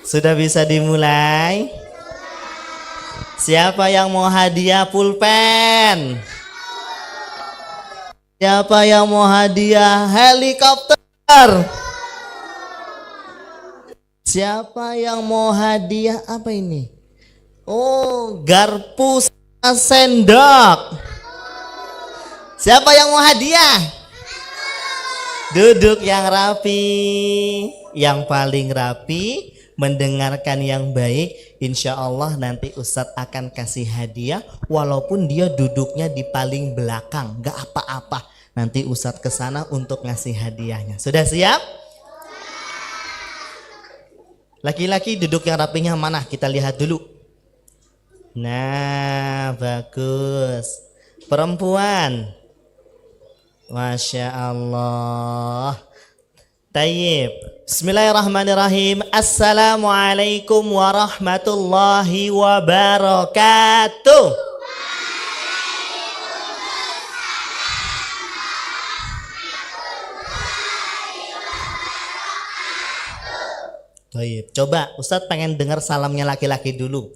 Sudah bisa dimulai? Siapa yang mau hadiah pulpen? Siapa yang mau hadiah helikopter? Siapa yang mau hadiah apa ini? Oh, garpu sendok. Siapa yang mau hadiah? Duduk yang rapi. Yang paling rapi, mendengarkan yang baik. Insya Allah nanti Ustadz akan kasih hadiah. Walaupun dia duduknya di paling belakang, gak apa-apa. Nanti Ustadz kesana untuk ngasih hadiahnya. Sudah siap? Laki-laki duduk yang rapinya mana? Kita lihat dulu. Nah, bagus. Perempuan, Masya Allah. Tayyib. Bismillahirrahmanirrahim. Assalamualaikum warahmatullahi wabarakatuh. Tayyib. Coba Ustadz pengen dengar salamnya laki-laki dulu.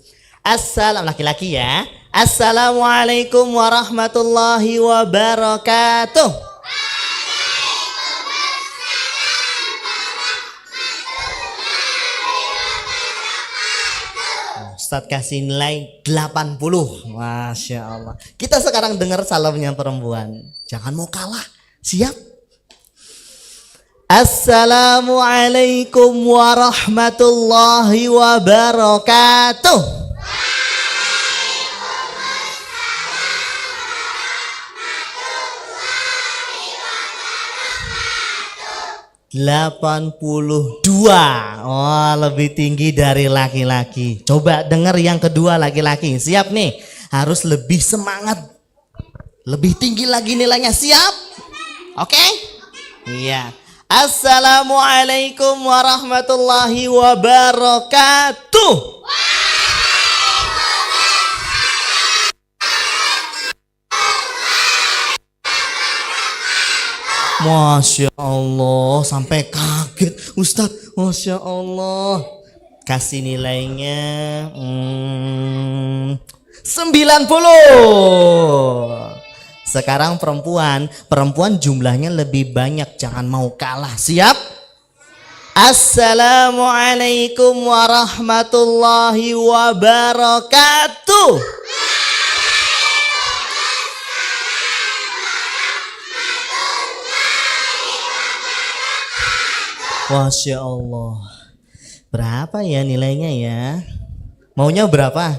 Laki-laki ya. Assalamualaikum warahmatullahi wabarakatuh. Ustadz kasih nilai 80. Masya Allah. Kita sekarang dengar salamnya perempuan. Jangan mau kalah. Siap? Assalamualaikum warahmatullahi wabarakatuh. 82. Oh, lebih tinggi dari laki-laki. Coba dengar yang kedua laki-laki. Siap nih. Harus lebih semangat. Lebih tinggi lagi nilainya. Siap? Oke? Iya. Assalamualaikum warahmatullahi wabarakatuh. Masya Allah, sampai kaget Ustadz. Masya Allah. Kasih nilainya 90. Sekarang perempuan jumlahnya lebih banyak. Jangan mau kalah. Siap? Assalamualaikum warahmatullahi wabarakatuh. Masya Allah. Berapa ya nilainya ya? Maunya berapa?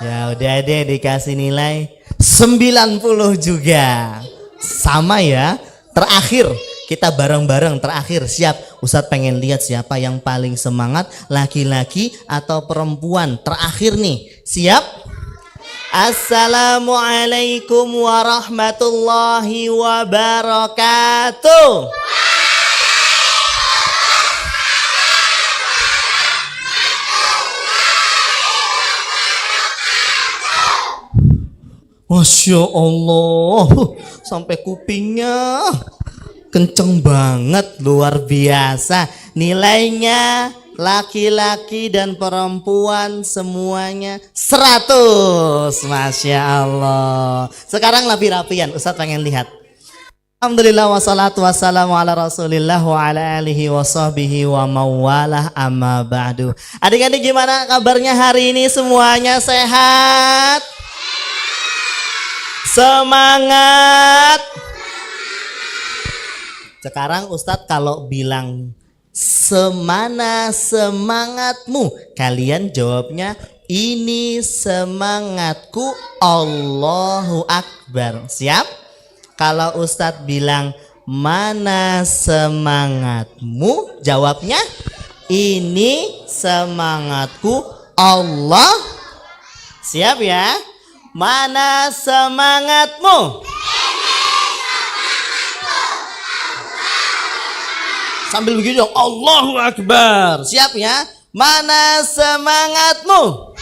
Ya udah deh dikasih nilai 90 juga. Sama ya. Terakhir kita bareng-bareng terakhir. Siap? Ustadz pengen lihat siapa yang paling semangat, laki-laki atau perempuan. Terakhir nih. Siap? Assalamualaikum warahmatullahi wabarakatuh. Masya Allah, sampai kupingnya kenceng banget, luar biasa. Nilainya laki-laki dan perempuan semuanya 100. Masya Allah. Sekarang lebih rapian, Ustadz pengen lihat. Alhamdulillah wassalatu wassalamu ala rasulillah wa ala alihi wa sahbihi wa mawalah amma ba'du. Adik-adik gimana kabarnya hari ini? Semuanya sehat? Semangat. Sekarang Ustadz kalau bilang semana semangatmu, kalian jawabnya ini semangatku, Allahu Akbar. Siap? Kalau Ustadz bilang mana semangatmu, jawabnya ini semangatku, Allah. Siap ya? Mana semangatmu? Sambil begitu dong, Allahu Akbar. Siap ya? Mana semangatmu?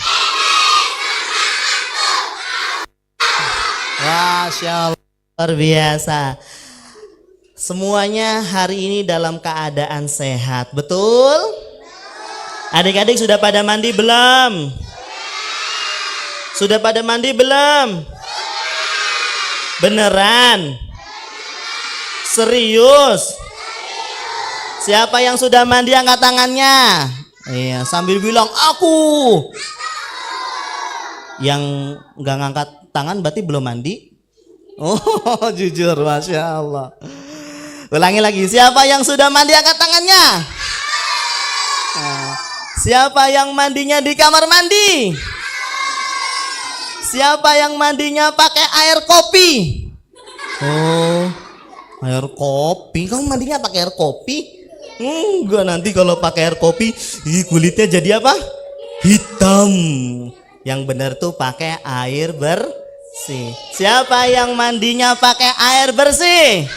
Masya Allah, luar biasa. Semuanya hari ini dalam keadaan sehat, betul? Adik-adik sudah pada mandi belum? Sudah pada mandi belum? Beneran? Serius? Siapa yang sudah mandi angkat tangannya? Iya, sambil bilang aku. Yang nggak ngangkat tangan berarti belum mandi? Oh, jujur, Masya Allah. Ulangi lagi, siapa yang sudah mandi angkat tangannya? Nah, siapa yang mandinya di kamar mandi? Siapa yang mandinya pakai air kopi? Oh, air kopi. Kamu mandinya pakai air kopi? Enggak, nanti kalau pakai air kopi, kulitnya jadi apa? Hitam. Yang benar tuh pakai air bersih. Siapa yang mandinya pakai air bersih?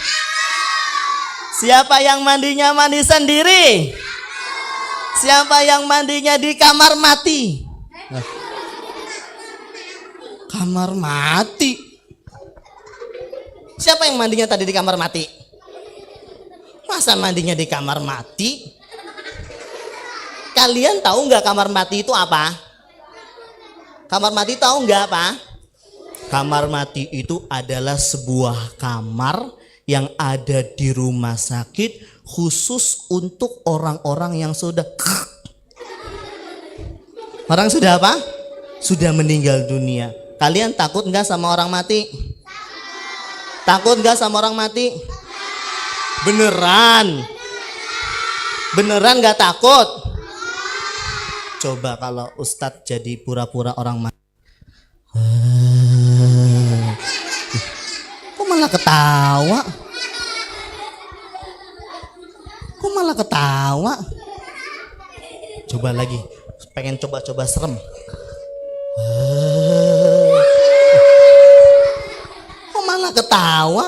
Siapa yang mandinya mandi sendiri? Siapa yang mandinya di kamar mati? Kamar mati. Siapa yang mandinya tadi di kamar mati? Masa mandinya di kamar mati? Kalian tahu nggak kamar mati itu apa? Kamar mati tahu nggak apa? Kamar mati itu adalah sebuah kamar yang ada di rumah sakit khusus untuk orang-orang yang sudah apa? Sudah meninggal dunia. Kalian takut nggak sama orang mati? Takut nggak sama orang mati? Beneran? Beneran nggak takut? Coba kalau Ustadz jadi pura-pura orang mati. Kok malah ketawa? Kok malah ketawa? Coba lagi, pengen coba-coba serem. Kok malah ketawa?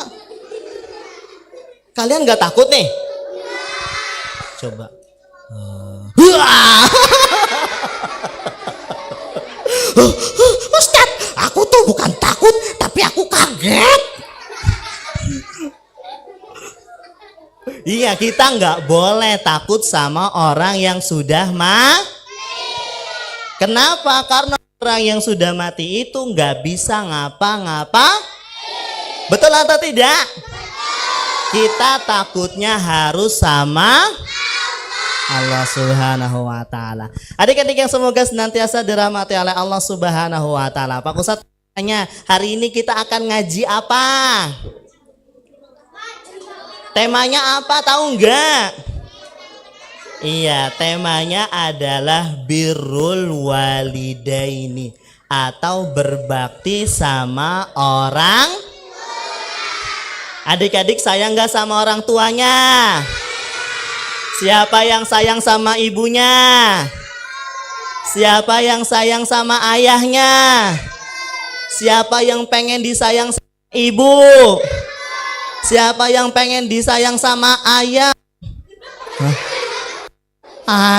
Kalian nggak takut nih? Coba. Ustadz, aku tuh bukan takut, tapi aku kaget. Iya, kita nggak boleh takut sama orang yang sudah mati. Kenapa? Karena orang yang sudah mati itu nggak bisa ngapa-ngapa. Betul atau tidak? Kita takutnya harus sama Allah Subhanahu wa taala. Adik-adik yang semoga senantiasa dirahmati oleh Allah Subhanahu wa taala. Pak Ustadz tanya, hari ini kita akan ngaji apa? Temanya apa, tahu enggak? Iya, temanya adalah birrul walidaini atau berbakti sama orang. Adik-adik sayang enggak sama orang tuanya? Siapa yang sayang sama ibunya? Siapa yang sayang sama ayahnya? Siapa yang pengen disayang sama ibu? Siapa yang pengen disayang sama ayam? Hah?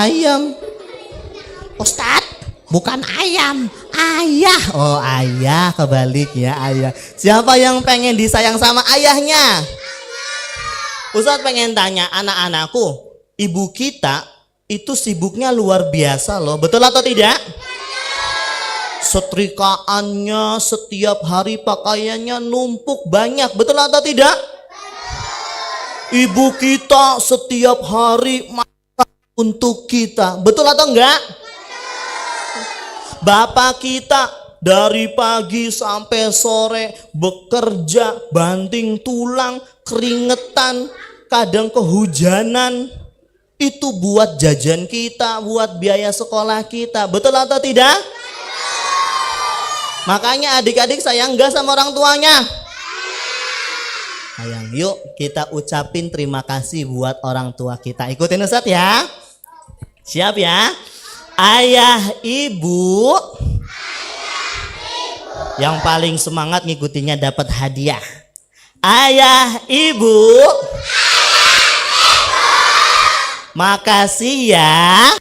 Ayam? Ustadz, bukan ayam, ayah. Oh ayah, kebalik ya, ayah. Siapa yang pengen disayang sama ayahnya? Ustadz pengen tanya, anak-anakku, ibu kita itu sibuknya luar biasa loh, betul atau tidak? Setrikaannya setiap hari, pakaiannya numpuk banyak, betul atau tidak? Ibu kita setiap hari masak untuk kita, betul atau enggak? Bapak kita dari pagi sampai sore bekerja, banting tulang, keringetan, kadang kehujanan. Itu buat jajan kita, buat biaya sekolah kita, betul atau tidak? Makanya adik-adik sayang gak sama orang tuanya? Sayang. Yuk kita ucapin terima kasih buat orang tua kita. Ikutin Ustadz ya. Siap ya? Ayah, ibu. Yang paling semangat ngikutinnya dapat hadiah. Ayah, ibu. Makasih ya.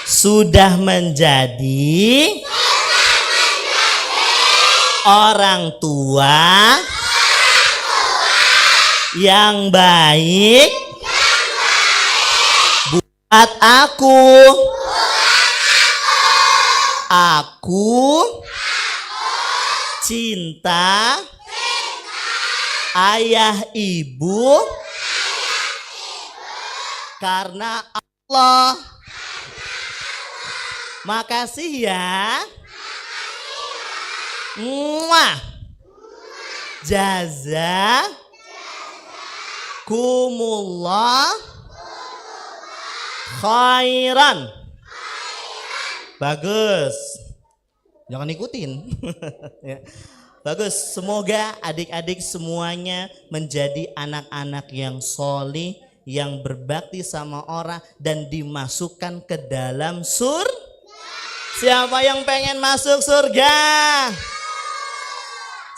Sudah menjadi orang tua yang baik Buat aku cinta ayah ibu karena Allah. Makasih ya. Muah. Jazakumullah khairan. Bagus. Jangan ikutin. Ya. Bagus. Semoga adik-adik semuanya menjadi anak-anak yang solih, yang berbakti sama orang dan dimasukkan ke dalam surga. Siapa yang pengen masuk surga?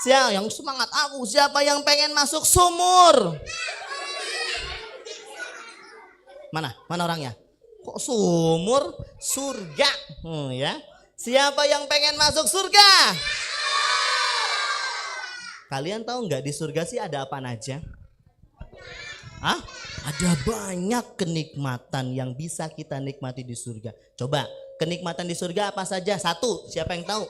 Siapa yang semangat aku? Siapa yang pengen masuk sumur? Mana orangnya? Kok sumur? Surga. Ya. Siapa yang pengen masuk surga? Kalian tahu nggak di surga sih ada apa aja? Hah? Ada banyak kenikmatan yang bisa kita nikmati di surga. Coba, kenikmatan di surga apa saja? Satu, siapa yang tahu?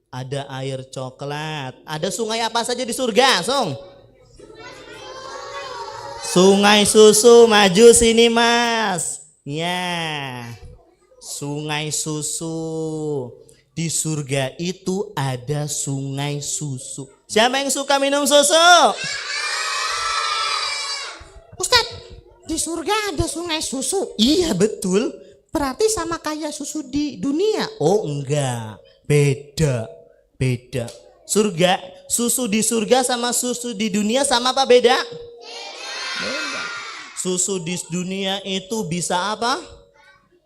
Ada air coklat. Ada sungai apa saja di surga, Song? Sungai susu, maju sini Mas. Ya, sungai susu. Di surga itu ada sungai susu. Siapa yang suka minum susu? Ustadz, di surga ada sungai susu. Iya betul. Berarti sama kayak susu di dunia? Oh enggak, beda. Surga, susu di surga sama susu di dunia sama apa beda? Beda. Susu di dunia itu bisa apa?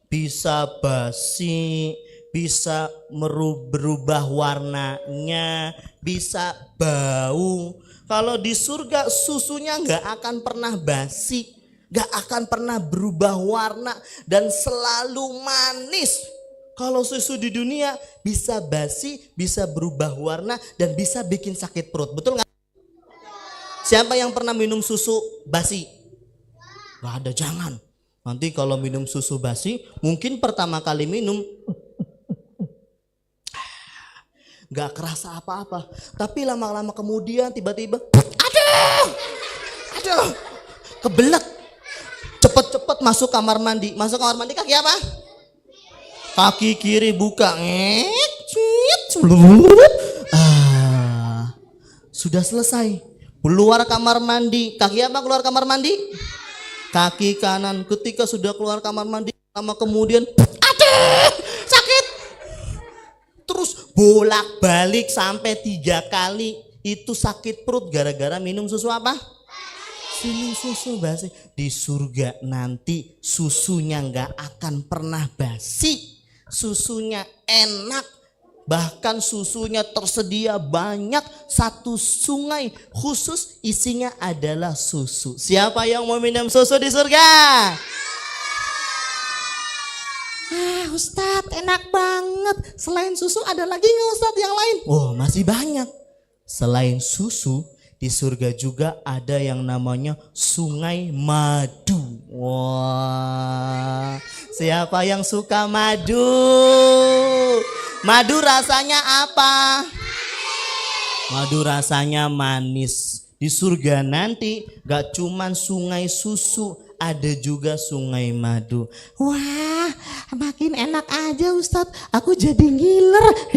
Bisa basi, bisa berubah warnanya, bisa bau. Kalau di surga susunya nggak akan pernah basi, nggak akan pernah berubah warna dan selalu manis. Kalau susu di dunia bisa basi, bisa berubah warna dan bisa bikin sakit perut, betul nggak? Siapa yang pernah minum susu basi? Nggak ada, jangan. Nanti kalau minum susu basi, mungkin pertama kali minum gak kerasa apa-apa, tapi lama-lama kemudian tiba-tiba aduh kebelet, cepet-cepet masuk kamar mandi kaki apa? Kaki kiri buka, sudah selesai, keluar kamar mandi, kaki apa keluar kamar mandi? Kaki kanan. Ketika sudah keluar kamar mandi, lama kemudian sakit. Terus bolak-balik sampai 3 kali itu sakit perut gara-gara minum susu apa? Minum susu basi. Di surga nanti susunya nggak akan pernah basi, susunya enak, bahkan susunya tersedia banyak. Satu sungai khusus isinya adalah susu. Siapa yang mau minum susu di surga? Ustadz enak banget. Selain susu ada lagi nggak Ustadz yang lain? Oh masih banyak. Selain susu di surga juga ada yang namanya sungai madu. Wah, siapa yang suka madu? Madu rasanya apa? Madu rasanya manis. Di surga nanti gak cuman sungai susu, ada juga sungai madu. Wah, makin enak aja Ustadz, aku jadi ngiler.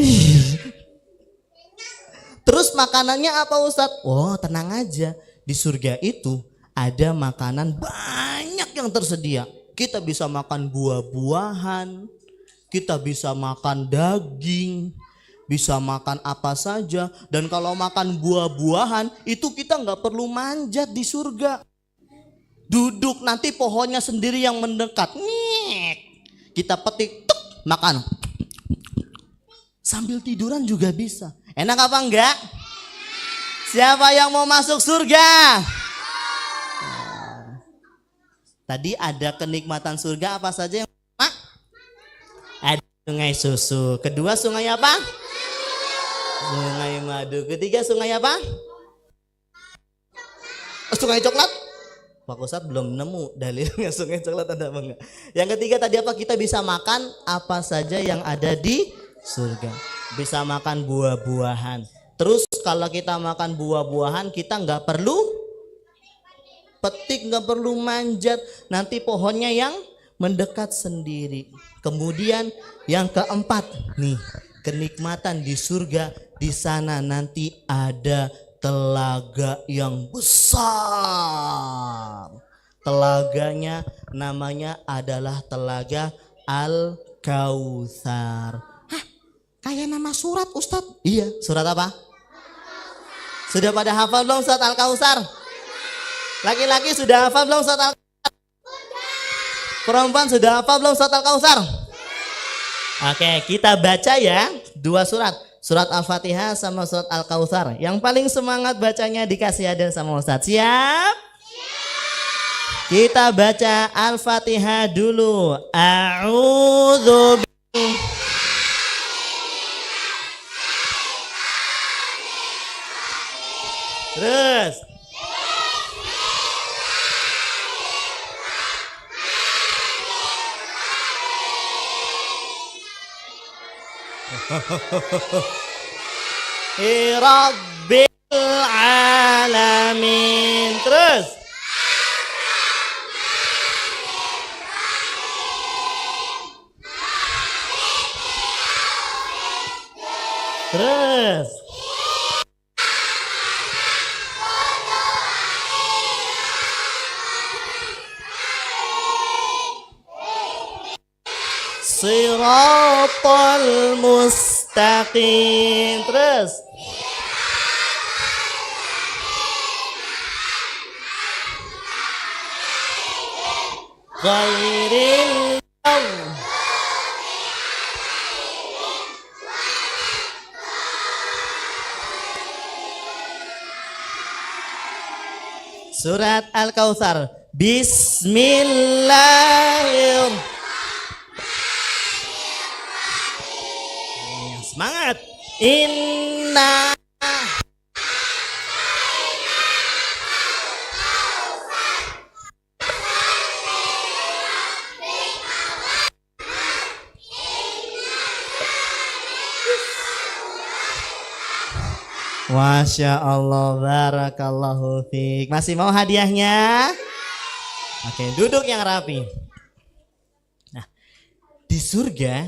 Terus makanannya apa Ustadz? Oh tenang aja, di surga itu ada makanan banyak yang tersedia. Kita bisa makan buah-buahan, kita bisa makan daging, bisa makan apa saja. Dan kalau makan buah-buahan itu kita nggak perlu manjat di surga. Duduk nanti pohonnya sendiri yang mendekat. Nih, kita petik, tuk, makan. Sambil tiduran juga bisa. Enak apa enggak? Siapa yang mau masuk surga? Tadi ada kenikmatan surga apa saja yang ada sungai susu. Kedua sungai apa? Sungai madu. Ketiga sungai apa? Sungai coklat. Pak Ustadz belum nemu dalilnya sungai coklat ada apa enggak. Yang ketiga tadi apa? Kita bisa makan apa saja yang ada di surga. Bisa makan buah-buahan. Terus kalau kita makan buah-buahan kita nggak perlu petik, nggak perlu manjat. Nanti pohonnya yang mendekat sendiri. Kemudian yang keempat nih, kenikmatan di surga. Di sana nanti ada telaga yang besar. Telaganya namanya adalah telaga Al-Kautsar. Hah, kayak nama surat Ustadz? Iya, surat apa? Sudah pada hafal belum surat Al-Kautsar? Laki-laki sudah hafal belum surat Al-Kautsar? Perempuan sudah hafal belum surat Al-Kautsar? Oke, kita baca ya dua surat. Surat Al-Fatihah sama surat Al-Kautsar. Yang paling semangat bacanya dikasih hadiah sama Ustadz. Siap? Kita baca Al-Fatihah dulu. A'udzu Terus. Rabbil alamin. Terus. Terus. Siratal mustaqim. Terus. Ghairil Surat Al-Kautsar. Bismillahirrahmanirrahim. Semangat. Inna Masya Allah, barakallahu fiik. Masih mau hadiahnya? Oke, duduk yang rapi. Nah, di surga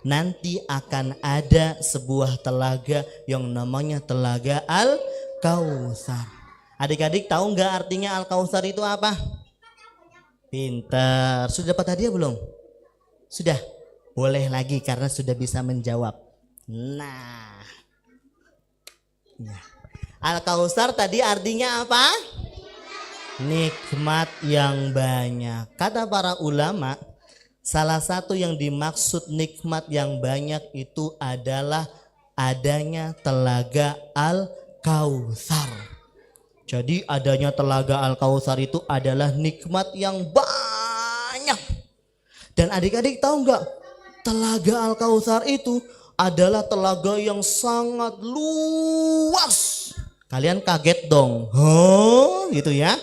nanti akan ada sebuah telaga yang namanya telaga Al-Kautsar. Adik-adik tahu nggak artinya Al-Kautsar itu apa? Pinter. Sudah dapat hadiah belum? Sudah. Boleh lagi karena sudah bisa menjawab. Nah, ya. Al-Kautsar tadi artinya apa? Nikmat yang banyak. Kata para ulama, salah satu yang dimaksud nikmat yang banyak itu adalah adanya telaga Al-Kautsar. Jadi adanya telaga Al-Kautsar itu adalah nikmat yang banyak. Dan adik-adik tahu nggak? Telaga Al-Kautsar itu adalah telaga yang sangat luas. Kalian kaget dong. Gitu ya.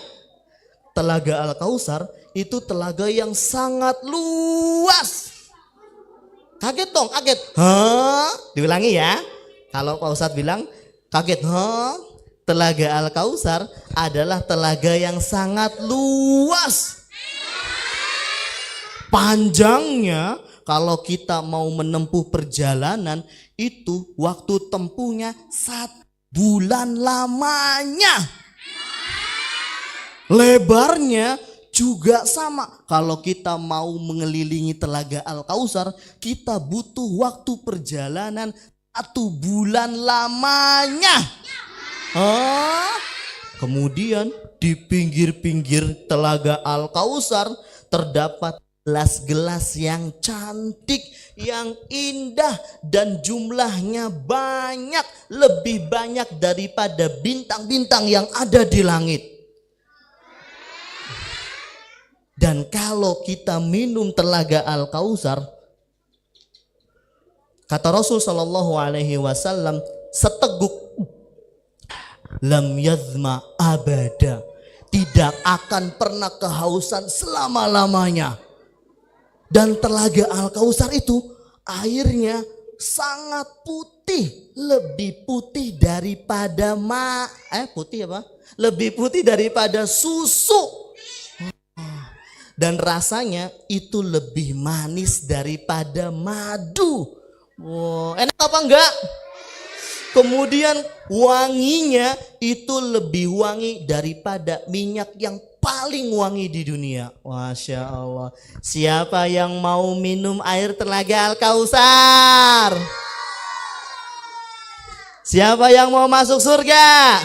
Telaga Al-Kautsar itu telaga yang sangat luas. Kaget dong, kaget. Diulangi ya. Kalau Pak Ustadz bilang kaget, Telaga Al-Kautsar adalah telaga yang sangat luas. Panjangnya kalau kita mau menempuh perjalanan itu waktu tempuhnya 1 bulan lamanya. Lebarnya juga sama. Kalau kita mau mengelilingi telaga Al-Kautsar, kita butuh waktu perjalanan 1 bulan lamanya. Kemudian di pinggir-pinggir telaga Al-Kautsar terdapat gelas-gelas yang cantik, yang indah, dan jumlahnya banyak, lebih banyak daripada bintang-bintang yang ada di langit. Dan kalau kita minum telaga Al-Kautsar, kata Rasul Shallallahu Alaihi Wasallam, seteguk lam yazma abada, tidak tidak akan pernah kehausan selama-lamanya. Dan telaga Al-Kautsar itu airnya sangat putih, lebih putih daripada putih apa? Lebih putih daripada susu. Dan rasanya itu lebih manis daripada madu. Wow, enak apa enggak? Kemudian wanginya itu lebih wangi daripada minyak yang paling wangi di dunia. Masya Allah. Siapa yang mau minum air telaga Al-Kautsar? Siapa yang mau masuk surga?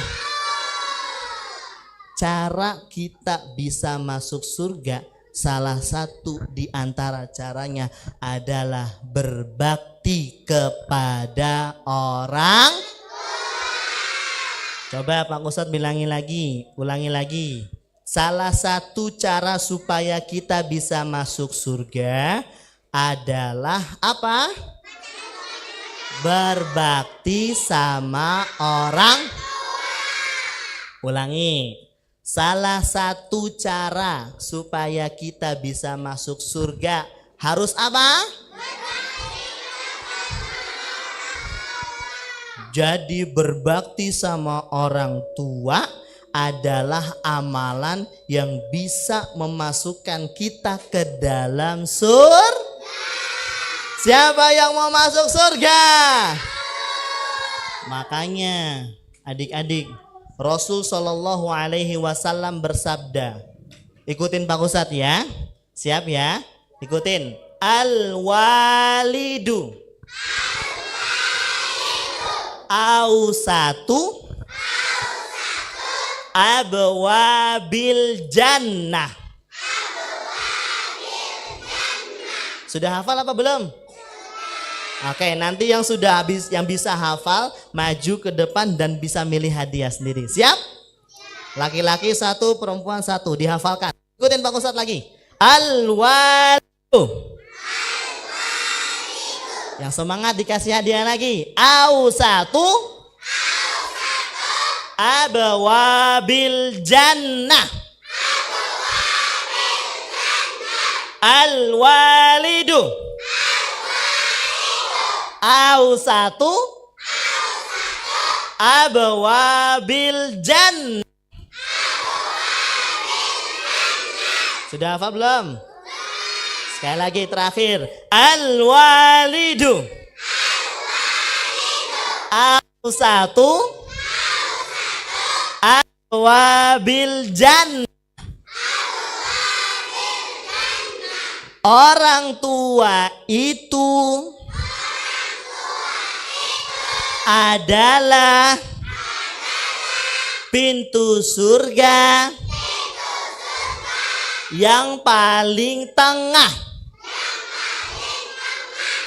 Cara kita bisa masuk surga, salah satu di antara caranya adalah berbakti kepada orang. Coba Pak Ustadz ulangi lagi. Salah satu cara supaya kita bisa masuk surga adalah apa? Berbakti sama orang. Ulangi. Salah satu cara supaya kita bisa masuk surga harus apa? Jadi berbakti sama orang tua adalah amalan yang bisa memasukkan kita ke dalam surga. Siapa yang mau masuk surga? Makanya adik-adik, Rasul Shallallahu Alaihi Wasallam bersabda, ikutin Pak Ustadz ya, siap ya, ikutin. Al-walidu ausatu abwabil jannah. Sudah hafal apa belum? Oke, nanti yang sudah habis, yang bisa hafal maju ke depan dan bisa milih hadiah sendiri. Siap? Laki-laki satu, perempuan satu, dihafalkan. Ikutin Pak Ustadz lagi. Al-walidu. Yang semangat dikasih hadiah lagi. Ausatu abwabil jannah. Al-walidu ausatu abwabil jannah. Sudah hafal belum? Sekali lagi terakhir. Al-walidu ausatu abwabil jannah. Orang tua itu adalah pintu surga yang paling tengah.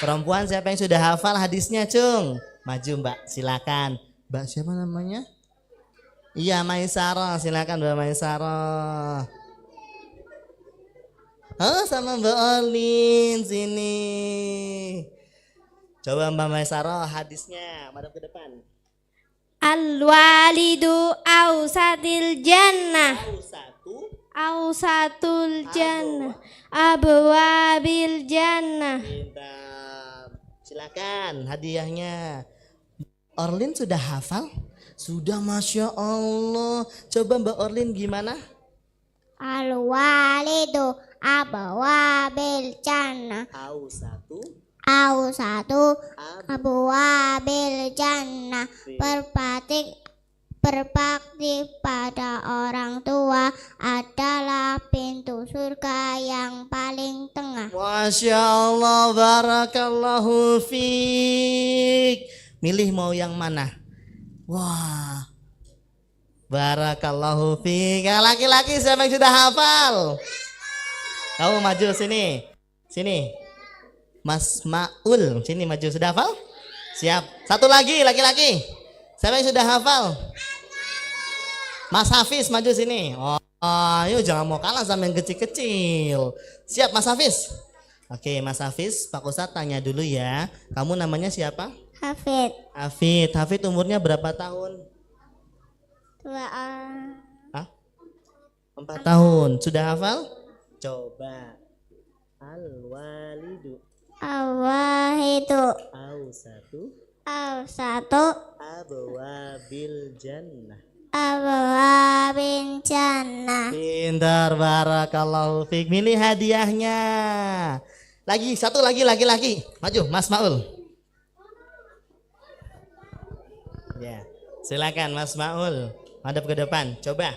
Perempuan siapa yang sudah hafal hadisnya, Cung? Maju Mbak, silakan. Mbak siapa namanya? Iya, Maisarah, silakan Mbak Maisarah. Oh, sama Mbak Olin sini. Coba Mbak Maisarah hadisnya, madam ke depan. Al-walidu ausatil jannah. Ausatul jannah. Abwabil jannah. Pintar. Silakan hadiahnya. Orlin sudah hafal? Sudah, Masya Allah. Coba Mbak Orlin gimana? Al-walidu abwabil jannah. Ausatu abwabil jannah. Berbakti pada orang tua adalah pintu surga yang paling tengah. Masya Allah, barakallahu fiik. Milih mau yang mana? Wah, barakallahu fiik. Laki-laki siapa yang sudah hafal? Kamu maju sini. Sini. Mas Maul, sini maju. Sudah hafal? Siap. Satu lagi laki-laki. Siapa yang sudah hafal? Mas Hafiz maju sini. Oh, ayo jangan mau kalah sama yang kecil-kecil. Siap Mas Hafiz? Oke, Mas Hafiz, Pak Ustadz tanya dulu ya. Kamu namanya siapa? Hafid. Hafid umurnya berapa tahun? 2. Hah? 4 tahun. Sudah hafal? Coba. Al-walidu. Al-wahidu. Awsatu. Al-satu. Abwabil jannah. Abwabin jannah. Pintar, barakallahu fiik. Milih hadiahnya. Lagi, satu lagi laki-laki. Maju, Mas Maul. Ya, silakan Mas Maul. Hadap ke depan, coba.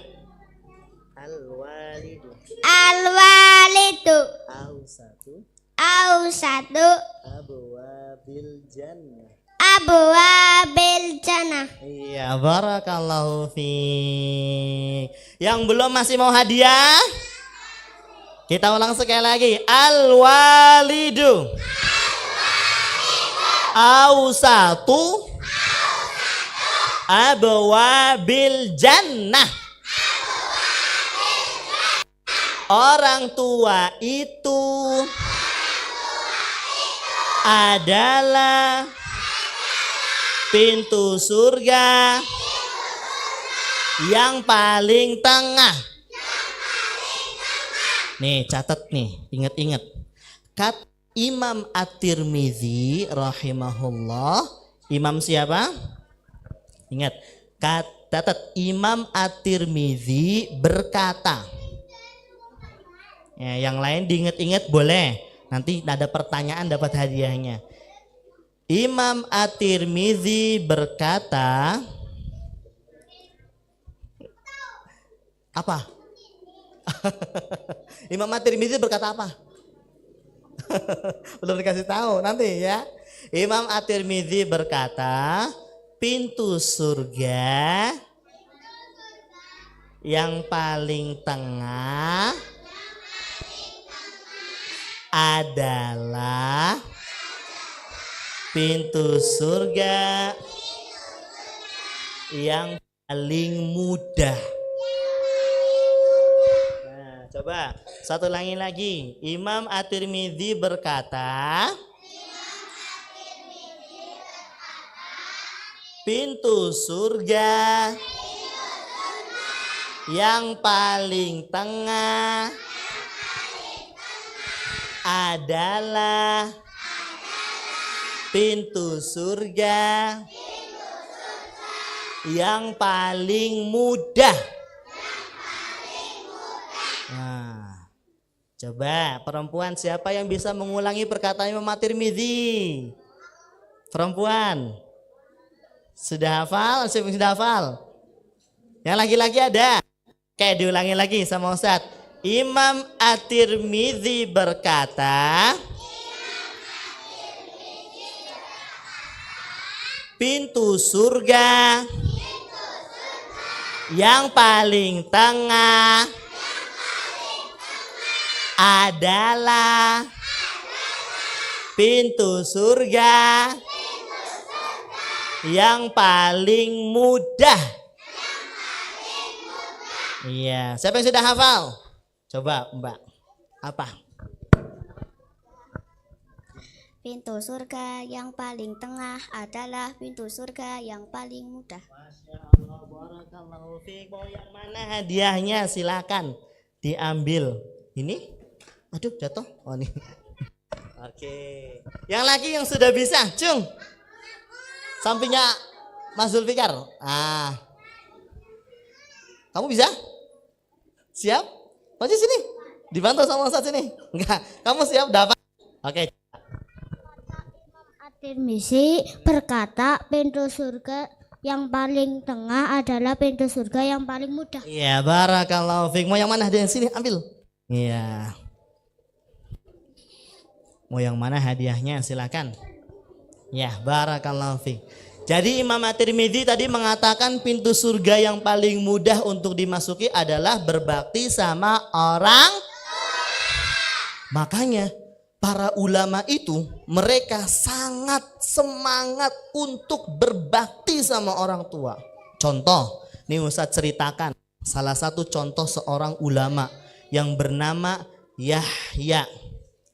Al-walidu. Al-walidu. Awsatu. Al-satu. Abwabil jannah. Abwabil jannah. Iya, barakallahu fiik. Yang belum masih mau hadiah? Kita ulang sekali lagi. Al-walidu. Awsatu. Abwabil jannah. Orang tua itu adalah pintu surga yang paling tengah. Nih, catat nih, ingat-ingat. Kata Imam At-Tirmidzi rahimahullah. Imam siapa? Ingat, catat Imam At-Tirmidzi berkata. Ya, yang lain diingat-ingat boleh. Nanti ada pertanyaan dapat hadiahnya. Imam At-Tirmidzi berkata, apa? Imam At-Tirmidzi berkata apa? Belum dikasih tahu nanti ya. Imam At-Tirmidzi berkata, pintu surga yang paling tengah adalah pintu surga yang paling mudah. Nah, coba satu lagi. Imam At-Tirmidzi berkata, pintu surga yang paling tengah adalah pintu surga yang paling mudah. Nah, coba perempuan siapa yang bisa mengulangi perkataan Imam At-Tirmidzi? Perempuan. Sudah hafal? Sudah hafal? Yang laki-laki ada? Oke, diulangi lagi sama Ustadz. Imam At-Tirmidzi berkata, pintu surga yang paling tengah adalah pintu surga yang paling mudah. Iya, siapa yang sudah hafal? Coba Mbak, apa? Pintu surga yang paling tengah adalah pintu surga yang paling mudah. Masya Allah, barakallahu fiik. Mau yang mana hadiahnya? Silakan diambil. Ini? Aduh, jatuh. Oh, nih. Oke. Yang lagi yang sudah bisa, Cung. Sampingnya Mas Zulfikar. Ah. Kamu bisa? Siap? Maju sini. Dibantu sama Ustaz sini. Enggak. Kamu siap dapat? Oke. At-Tirmidzi berkata pintu surga yang paling tengah adalah pintu surga yang paling mudah. Iya, barakallahu fiik. Mau yang mana hadiah sini? Ambil. Iya. Mau yang mana hadiahnya? Silakan. Ya, barakallahu fiik. Jadi Imam At-Tirmidzi tadi mengatakan pintu surga yang paling mudah untuk dimasuki adalah berbakti sama orang. Makanya para ulama itu mereka sangat semangat untuk berbakti sama orang tua. Contoh, nih Ustadz ceritakan salah satu contoh seorang ulama yang bernama Yahya.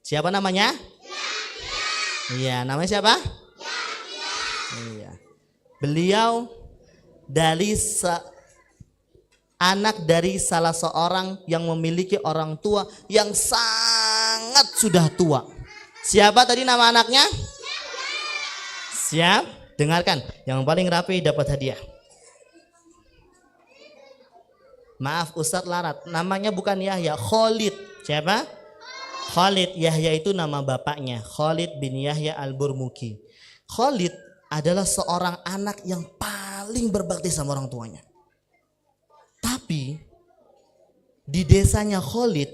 Siapa namanya? Iya, namanya siapa? Iya. Beliau dari anak dari salah seorang yang memiliki orang tua yang sangat sudah tua. Siapa tadi nama anaknya? Siap? Dengarkan, yang paling rapi dapat hadiah. Maaf Ustadz Larat, namanya bukan Yahya, Khalid. Siapa? Khalid. Yahya itu nama bapaknya, Khalid bin Yahya al-Burmuki. Khalid adalah seorang anak yang paling berbakti sama orang tuanya. Tapi di desanya Khalid,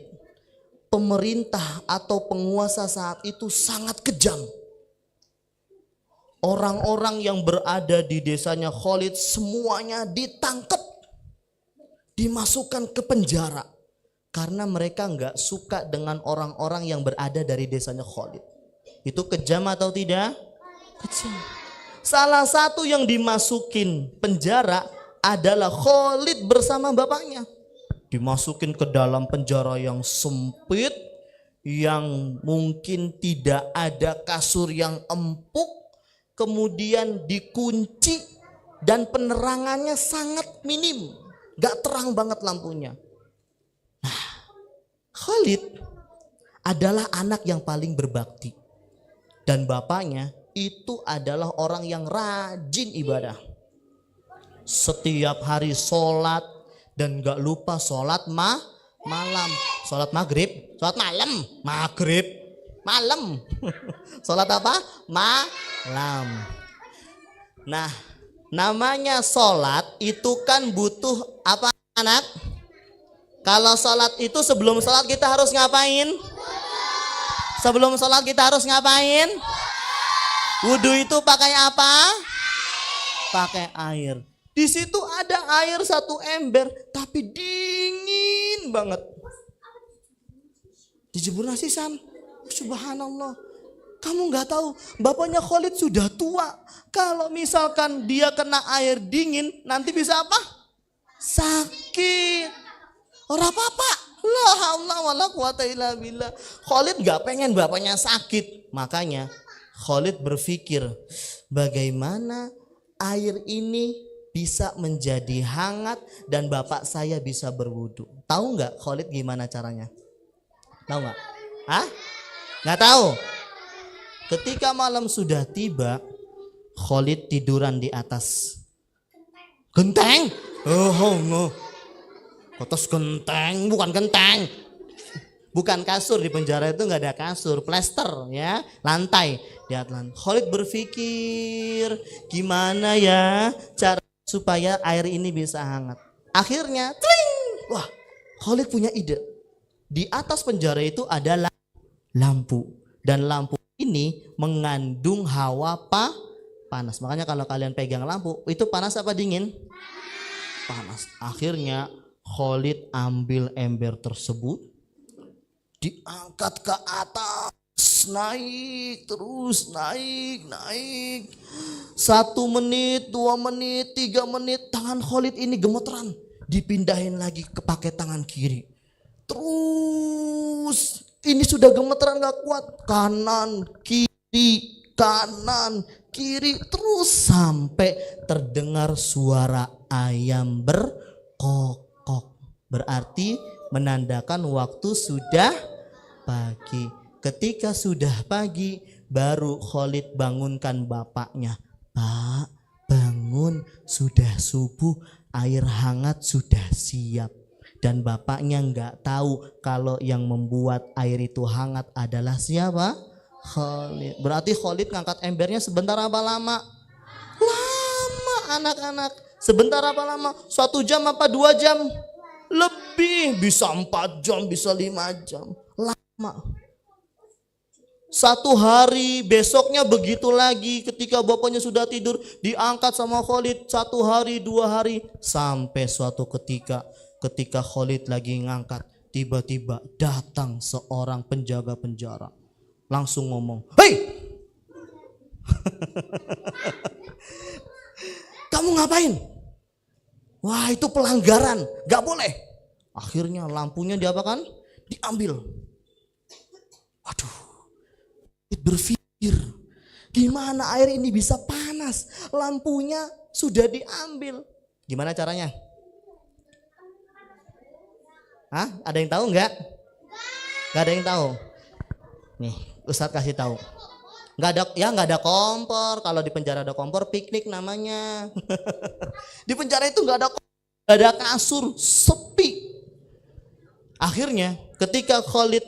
pemerintah atau penguasa saat itu sangat kejam. Orang-orang yang berada di desanya Khalid semuanya ditangkap, dimasukkan ke penjara karena mereka nggak suka dengan orang-orang yang berada dari desanya Khalid. Itu kejam atau tidak? Kejam. Salah satu yang dimasukin penjara adalah Khalid bersama bapaknya. Dimasukin ke dalam penjara yang sempit, yang mungkin tidak ada kasur yang empuk, kemudian dikunci dan penerangannya sangat minim, gak terang banget lampunya. Nah, Khalid adalah anak yang paling berbakti dan bapaknya itu adalah orang yang rajin ibadah. Setiap hari sholat dan gak lupa sholat malam, sholat maghrib, sholat malam, maghrib, malam, sholat apa? Malam. Nah, namanya sholat itu kan butuh apa anak? Kalau sholat itu sebelum sholat kita harus ngapain? Sebelum sholat kita harus ngapain? Wudhu itu pakai apa? Pakai air. Di situ ada air 1 ember, tapi dingin banget. Dijemur nasi Sam, subhanallah. Kamu nggak tahu, bapaknya Khalid sudah tua. Kalau misalkan dia kena air dingin, nanti bisa apa? Sakit. Ora apa-apa. La haula wala quwata illa billah. Khalid nggak pengen bapaknya sakit, makanya Khalid berpikir bagaimana air ini bisa menjadi hangat dan bapak saya bisa berwudu. Tahu nggak Khalid gimana caranya? Tahu nggak? Hah? Nggak tahu. Ketika malam sudah tiba, Khalid tiduran di atas genteng. Oh. Atas genteng, bukan genteng. Bukan kasur, di penjara itu nggak ada kasur, plester ya, lantai di atas lantai. Khalid berpikir gimana ya cara supaya air ini bisa hangat. Akhirnya, tling! Wah, Khalid punya ide. Di atas penjara itu ada lampu dan lampu ini mengandung hawa panas. Makanya kalau kalian pegang lampu itu panas apa dingin? Panas. Akhirnya Khalid ambil ember tersebut, diangkat ke atas, naik terus, naik. 1 menit, 2 menit, 3 menit, tangan Khalid ini gemeteran, dipindahin lagi ke pakai tangan kiri. Terus ini sudah gemeteran gak kuat, kanan kiri, terus sampai terdengar suara ayam berkokok. Berarti menandakan waktu sudah pagi. Ketika sudah pagi, baru Khalid bangunkan bapaknya. Pak, bangun, sudah subuh, air hangat sudah siap. Dan bapaknya nggak tahu kalau yang membuat air itu hangat adalah siapa? Khalid. Berarti Khalid ngangkat embernya sebentar apa lama? Lama anak-anak. Sebentar apa lama? 1 jam apa 2 jam? Lebih, bisa 4 jam, bisa 5 jam. Lama. 1 hari, besoknya begitu lagi. Ketika bapaknya sudah tidur, diangkat sama Khalid 1 hari, 2 hari. Sampai suatu ketika Khalid lagi ngangkat, tiba-tiba datang seorang penjaga penjara. Langsung ngomong, "Hei! Kamu ngapain? Wah, itu pelanggaran, gak boleh." Akhirnya lampunya diapakan? Diambil. Waduh, berpikir gimana air ini bisa panas, lampunya sudah diambil. Gimana caranya? Hah? Ada yang tahu nggak? Nggak ada yang tahu. Nih, Ustadz kasih tahu. Nggak ada kompor. Kalau di penjara ada kompor, piknik namanya. Di penjara itu nggak ada kasur, sepi. Akhirnya ketika Khalid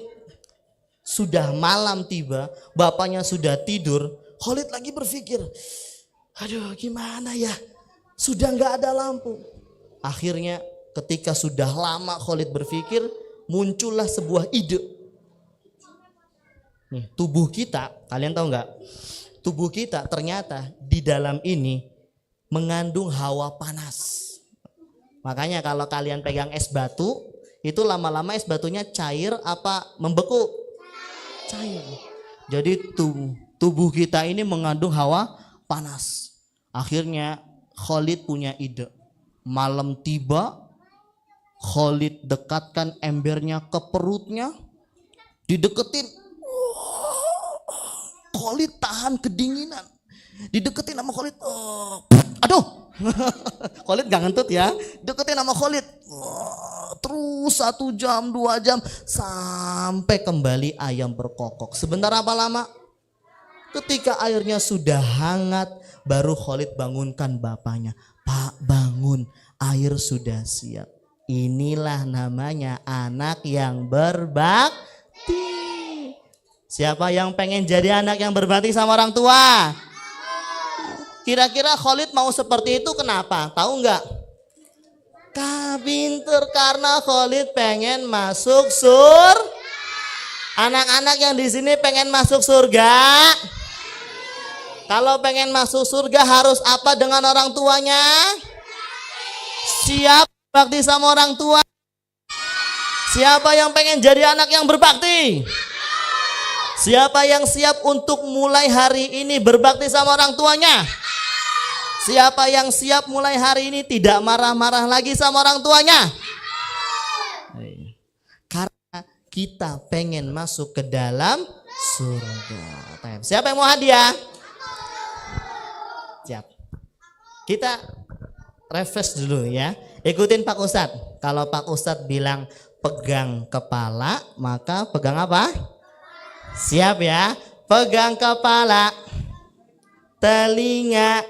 sudah malam tiba, bapaknya sudah tidur, Khalid lagi berpikir, aduh gimana ya, sudah nggak ada lampu. Akhirnya ketika sudah lama Khalid berpikir, muncullah sebuah ide. Nih, tubuh kita, kalian tahu nggak? Tubuh kita ternyata di dalam ini mengandung hawa panas. Makanya kalau kalian pegang es batu, itu lama-lama es batunya cair apa membeku? Cair. Jadi tubuh kita ini mengandung hawa panas. Akhirnya Khalid punya ide. Malam tiba, Khalid dekatkan embernya ke perutnya, dideketin. Khalid tahan kedinginan, dideketin sama Khalid. Aduh, Khalid gak ngentut ya, deketin sama Khalid. Terus 1 jam, 2 jam, sampai kembali ayam berkokok. Sebentar apa lama? Ketika airnya sudah hangat, baru Khalid bangunkan bapaknya. Pak, bangun, air sudah siap. Inilah namanya anak yang berbakti. Siapa yang pengen jadi anak yang berbakti sama orang tua? Kira-kira Khalid mau seperti itu kenapa? Tahu nggak? Pinter, karena Khalid pengen masuk surga. Anak-anak yang di sini pengen masuk surga. Kalau pengen masuk surga harus apa dengan orang tuanya? Siap bakti sama orang tua. Siapa yang pengen jadi anak yang berbakti? Siapa yang siap untuk mulai hari ini berbakti sama orang tuanya? Siapa yang siap mulai hari ini tidak marah-marah lagi sama orang tuanya? Karena kita pengen masuk ke dalam surga. Siapa yang mau hadiah? Siap. Kita refresh dulu ya. Ikutin Pak Ustadz. Kalau Pak Ustadz bilang pegang kepala, maka pegang apa? Siap ya. Pegang kepala, telinga,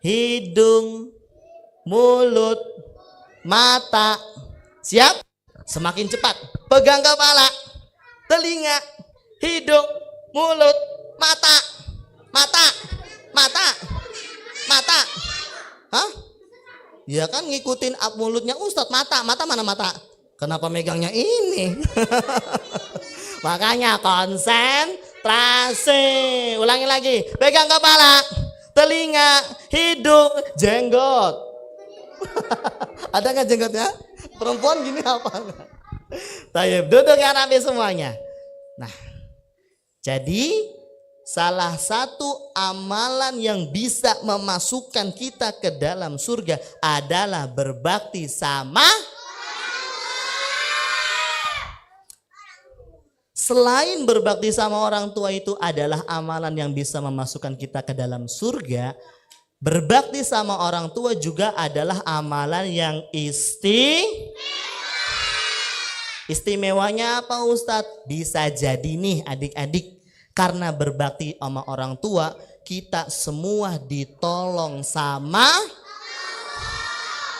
hidung, mulut, mata. Siap? Semakin cepat. Pegang kepala, telinga, hidung, mulut, mata. Mata. Mata. Mata. Hah? Ya kan ngikutin mulutnya Ustadz. Mata. Mata mana mata? Kenapa megangnya ini? Makanya konsentrasi. Ulangi lagi. Pegang kepala, telinga, hidung, jenggot. Ada nggak jenggotnya? Perempuan gini apa? Tayyib, duduk ya rapi semuanya. Nah, jadi salah satu amalan yang bisa memasukkan kita ke dalam surga adalah berbakti sama. Selain berbakti sama orang tua itu adalah amalan yang bisa memasukkan kita ke dalam surga, berbakti sama orang tua juga adalah amalan yang istimewanya apa Ustadz? Bisa jadi nih adik-adik, karena berbakti sama orang tua, kita semua ditolong sama.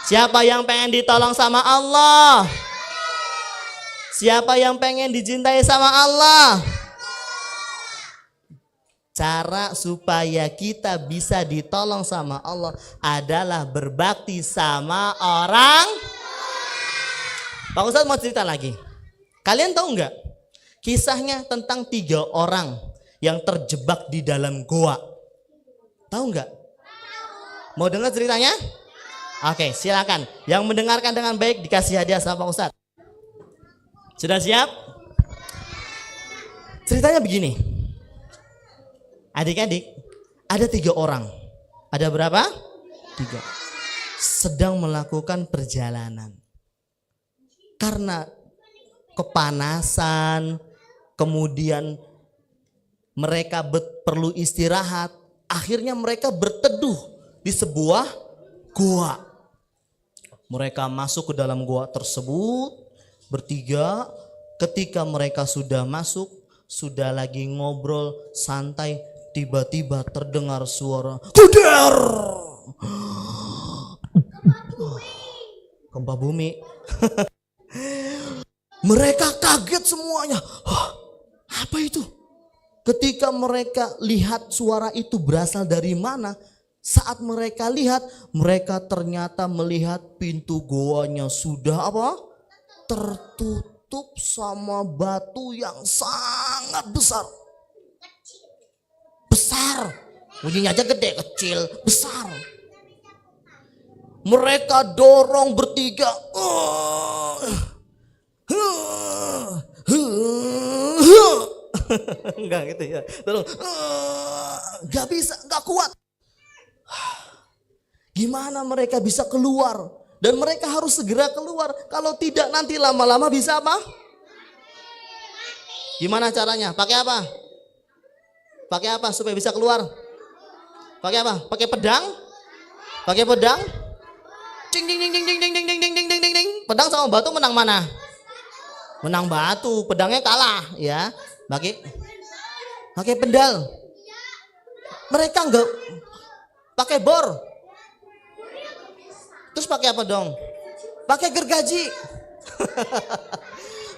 Siapa yang pengen ditolong sama Allah? Siapa yang pengen dicintai sama Allah? Cara supaya kita bisa ditolong sama Allah adalah berbakti sama orang. Pak Ustadz mau cerita lagi. Kalian tahu nggak kisahnya tentang 3 orang yang terjebak di dalam goa? Tahu nggak? Mau dengar ceritanya? Oke, silakan. Yang mendengarkan dengan baik dikasih hadiah sama Pak Ustadz. Sudah siap? Ceritanya begini. Adik-adik, ada 3 orang. Ada berapa? 3. Sedang melakukan perjalanan. Karena kepanasan, kemudian mereka perlu istirahat. Akhirnya mereka berteduh di sebuah goa. Mereka masuk ke dalam goa tersebut. bertiga. Ketika mereka sudah masuk, sudah lagi ngobrol santai, tiba-tiba terdengar suara kuder. Gempa bumi. Mereka kaget semuanya. Hah, apa itu? Ketika mereka lihat suara itu berasal dari mana, saat mereka lihat, mereka ternyata melihat pintu goanya sudah apa? Tertutup sama batu yang sangat besar. Besar. Bunyinya aja gede, kecil, besar. Mereka dorong bertiga. Enggak gitu ya. Dorong. Enggak bisa, enggak kuat. Gimana mereka bisa keluar? Dan mereka harus segera keluar. Kalau tidak nanti lama-lama bisa apa? Gimana caranya? Pakai apa? Pakai apa supaya bisa keluar? Pakai apa? Pakai pedang? Pakai pedang? Cing ding ding ding ding ding ding ding ding ding ding ding. Pedang sama batu menang mana? Menang batu, pedangnya kalah ya. Pakai pedang. Mereka enggak pakai bor. Terus pakai apa dong? Pakai gergaji.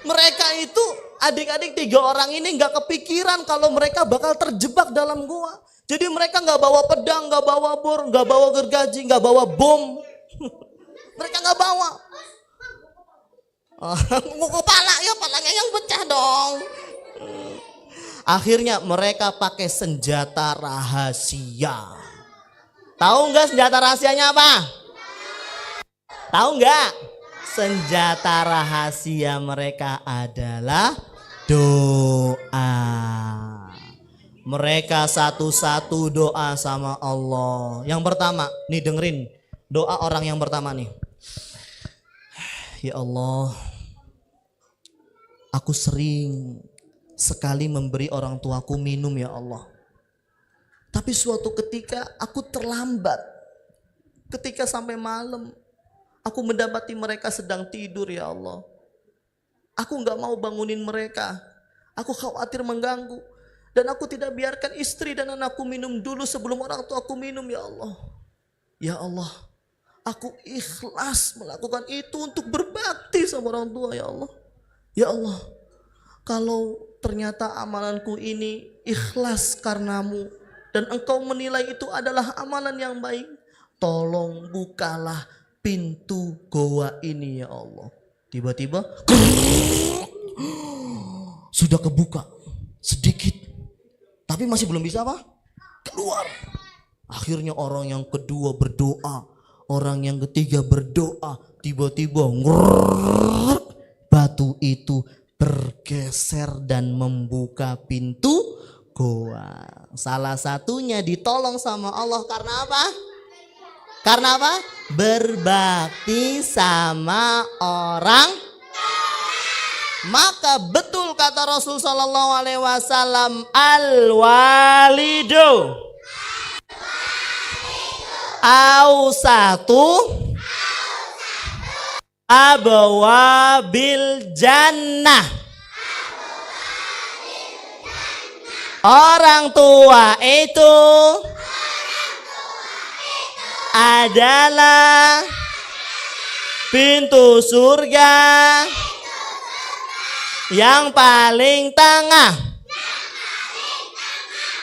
Mereka itu adik-adik 3 orang ini nggak kepikiran kalau mereka bakal terjebak dalam gua. Jadi mereka nggak bawa pedang, nggak bawa bor, nggak bawa gergaji, nggak bawa bom. Mereka nggak bawa. Kepala ya, palanya yang pecah dong. Akhirnya mereka pakai senjata rahasia. Tahu nggak senjata rahasianya apa? Tahu nggak? Senjata rahasia mereka adalah doa. Mereka satu-satu doa sama Allah. Yang pertama, nih dengerin doa orang yang pertama nih. Ya Allah, aku sering sekali memberi orang tuaku minum ya Allah. Tapi suatu ketika aku terlambat. Ketika sampai malam, aku mendapati mereka sedang tidur ya Allah. Aku gak mau bangunin mereka. Aku khawatir mengganggu. Dan aku tidak biarkan istri dan anakku minum dulu sebelum orang tua aku minum ya Allah. Ya Allah, aku ikhlas melakukan itu untuk berbakti sama orang tua ya Allah. Ya Allah, kalau ternyata amalanku ini ikhlas karenamu dan engkau menilai itu adalah amalan yang baik, tolong bukalah pintu goa ini ya Allah. Tiba-tiba sudah kebuka sedikit, tapi masih belum bisa apa? Keluar. Akhirnya orang yang kedua berdoa, orang yang ketiga berdoa, tiba-tiba batu itu bergeser dan membuka pintu goa. Salah satunya ditolong sama Allah karena apa? Karena apa? Berbakti sama orang. Maka betul kata Rasul sallallahu alaihi wasallam, al-walidu ausatu abwabil jannah. Orang tua itu adalah pintu surga yang paling tengah.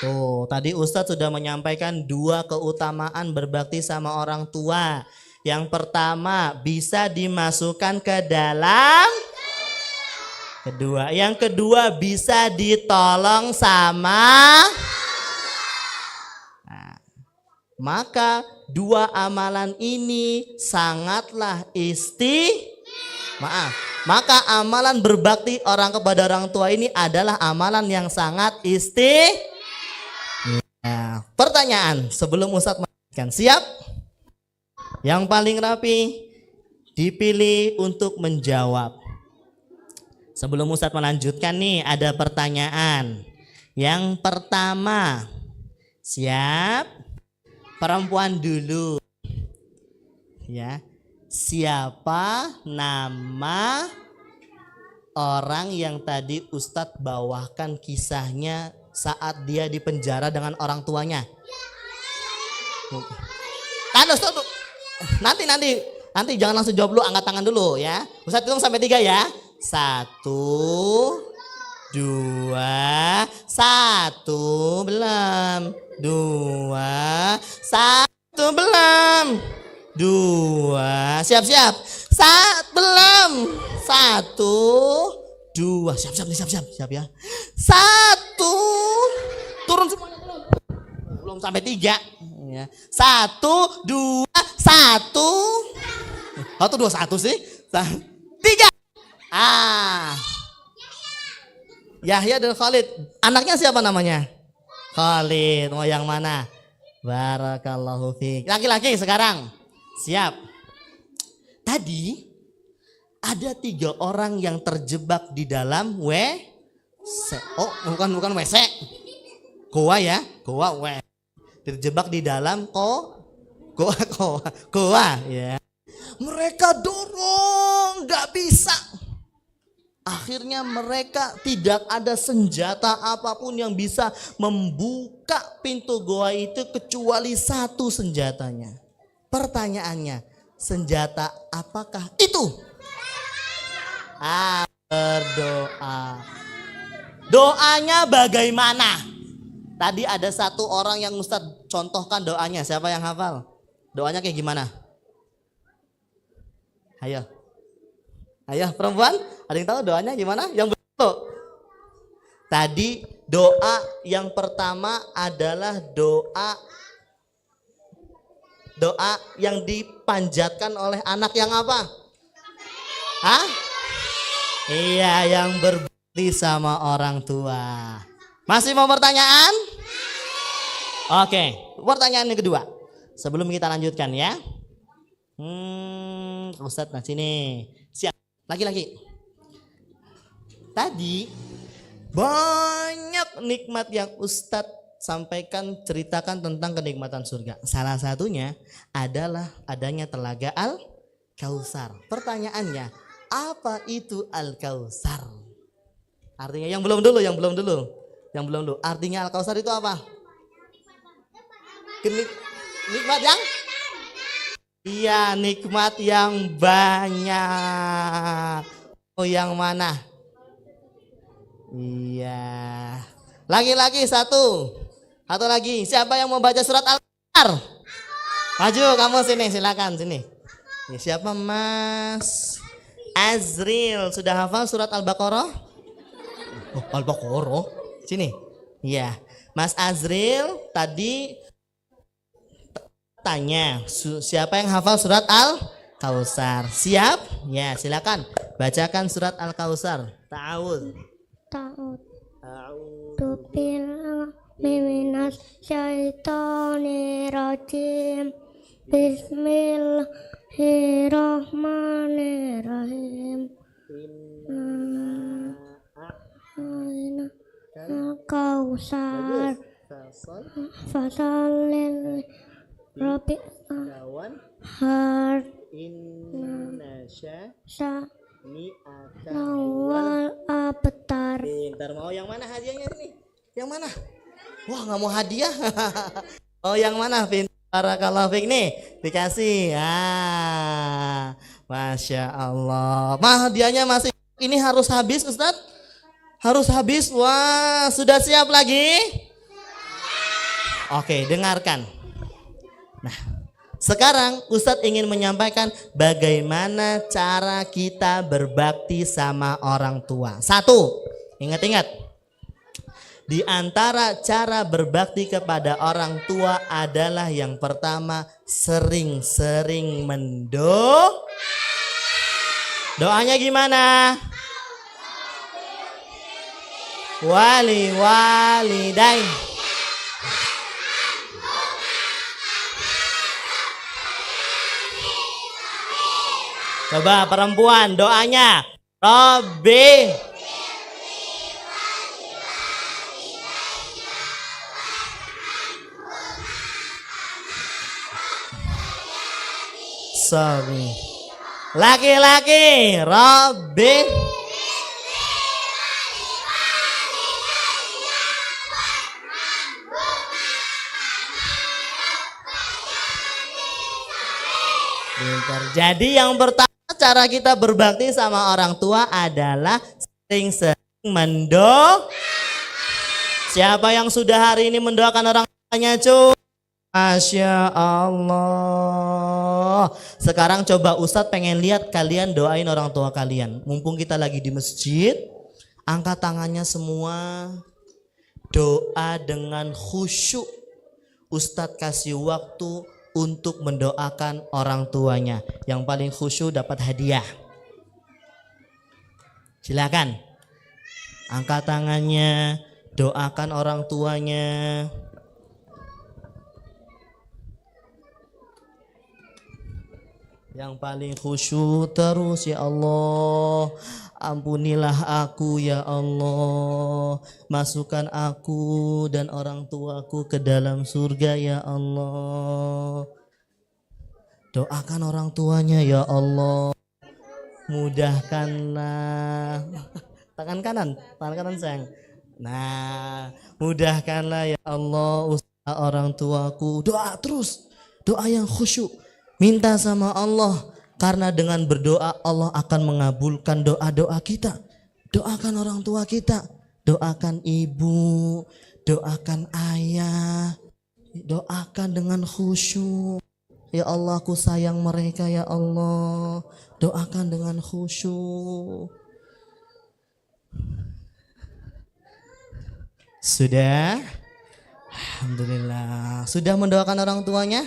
Tuh, tadi Ustadz sudah menyampaikan 2 keutamaan berbakti sama orang tua. Yang pertama, bisa dimasukkan ke dalam kedua. Yang kedua, bisa ditolong sama. Nah, maka 2 amalan ini sangatlah Maka amalan berbakti orang kepada orang tua ini adalah amalan yang sangat Nah, pertanyaan sebelum Ustadz melanjutkan, siap? Yang paling rapi dipilih untuk menjawab. Sebelum Ustadz melanjutkan nih, ada pertanyaan. Yang pertama, siap? Perempuan dulu. Ya. Siapa nama Orang yang tadi Ustadz bawakan kisahnya saat dia di penjara dengan orang tuanya. Kan Ustadz, nanti jangan langsung jawab dulu, angkat tangan dulu ya. Ustadz hitung sampai 3 ya. 1, 2, 1 belum. 2, 1 belum. 2, siap. 1 belum. 1, 2, siap ya. 1, turun semuanya turun. Belum sampai 3 ya. 1, 2, 1. 1, 2, 1 sih. 3. Yahya dan Khalid. Anaknya siapa namanya? Khalid. Mau yang mana? Barakallahu fiik. Laki-laki sekarang. Siap. Tadi ada 3 orang yang terjebak di dalam WC. Oh, bukan WC. Goa ya, goa WC. Terjebak di dalam goa ya. Mereka dorong, nggak bisa. Akhirnya mereka tidak ada senjata apapun yang bisa membuka pintu goa itu kecuali 1 senjatanya. Pertanyaannya, senjata apakah itu? Berdoa. Doanya bagaimana? Tadi ada 1 orang yang Ustadz contohkan doanya. Siapa yang hafal? Doanya kayak gimana? Ayo perempuan, ada yang tahu doanya gimana? Yang betul. Tadi doa yang pertama adalah doa yang dipanjatkan oleh anak yang apa? Hah? Iya, yang berbakti sama orang tua. Masih mau pertanyaan? Oke, pertanyaan yang kedua. Sebelum kita lanjutkan ya. Ustadz nah sini. Siap. Laki-laki. Tadi banyak nikmat yang Ustadz sampaikan, ceritakan tentang kenikmatan surga. Salah satunya adalah adanya telaga Al-Kautsar. Pertanyaannya, apa itu Al-Kautsar? Artinya yang belum dulu. Artinya Al-Kautsar itu apa? Nikmat yang? Iya, nikmat yang banyak. Oh, yang mana? Iya. Laki-laki 1. Atau lagi, siapa yang mau baca surat Al-Kautsar? Maju kamu sini, silakan sini. Ya, siapa Mas Azril? Sudah hafal surat Al-Baqarah? Oh, Al-Baqarah. Sini. Iya. Mas Azril tadi tanya, siapa yang hafal surat Al-Kautsar? Siap? Ya, silakan. Bacakan surat Al-Kautsar. Ta'awudz. Minas syaitonir rajim. Bismillahirrahmanirrahim. Al-Kautsar. Fasalil Rabbi har nawal abtar. Pintar. Mau yang mana hadiahnya ini? Yang mana? Wah, nggak mau hadiah. Oh, yang mana? Pintar. Barakallahu fiik nih. Dikasih. Masya Allah. Hadiahnya masih. Ini harus habis Ustadz? Harus habis. Wah, sudah siap lagi? Oke, dengarkan. Nah, sekarang Ustadz ingin menyampaikan bagaimana cara kita berbakti sama orang tua. 1, ingat-ingat. Di antara cara berbakti kepada orang tua adalah yang pertama, sering-sering doanya gimana? Walidain. Coba perempuan doanya. Robbi. Sorry. Laki-laki. Robbi. Pintar. Jadi yang pertama cara kita berbakti sama orang tua adalah sering-sering Siapa yang sudah hari ini mendoakan orang tuanya, cuy? Masya Allah. Sekarang coba Ustadz pengen lihat kalian doain orang tua kalian. Mumpung kita lagi di masjid, angkat tangannya semua. Doa dengan khusyuk. Ustadz kasih waktu untuk mendoakan orang tuanya. Yang paling khusyuk dapat hadiah. Silakan. Angkat tangannya, doakan orang tuanya. Yang paling khusyuk terus, ya Allah. Ampunilah aku, ya Allah. Masukkan aku dan orang tuaku ke dalam surga, ya Allah. Doakan orang tuanya, ya Allah. Mudahkanlah. Tangan kanan sayang. Nah, mudahkanlah, ya Allah, usaha orang tuaku. Doa terus, doa yang khusyuk. Minta sama Allah, karena dengan berdoa Allah akan mengabulkan doa-doa kita. Doakan orang tua kita, doakan ibu, doakan ayah, doakan dengan khusyuk. Ya Allah, aku sayang mereka, ya Allah. Doakan dengan khusyuk. Sudah? Alhamdulillah. Sudah mendoakan orang tuanya?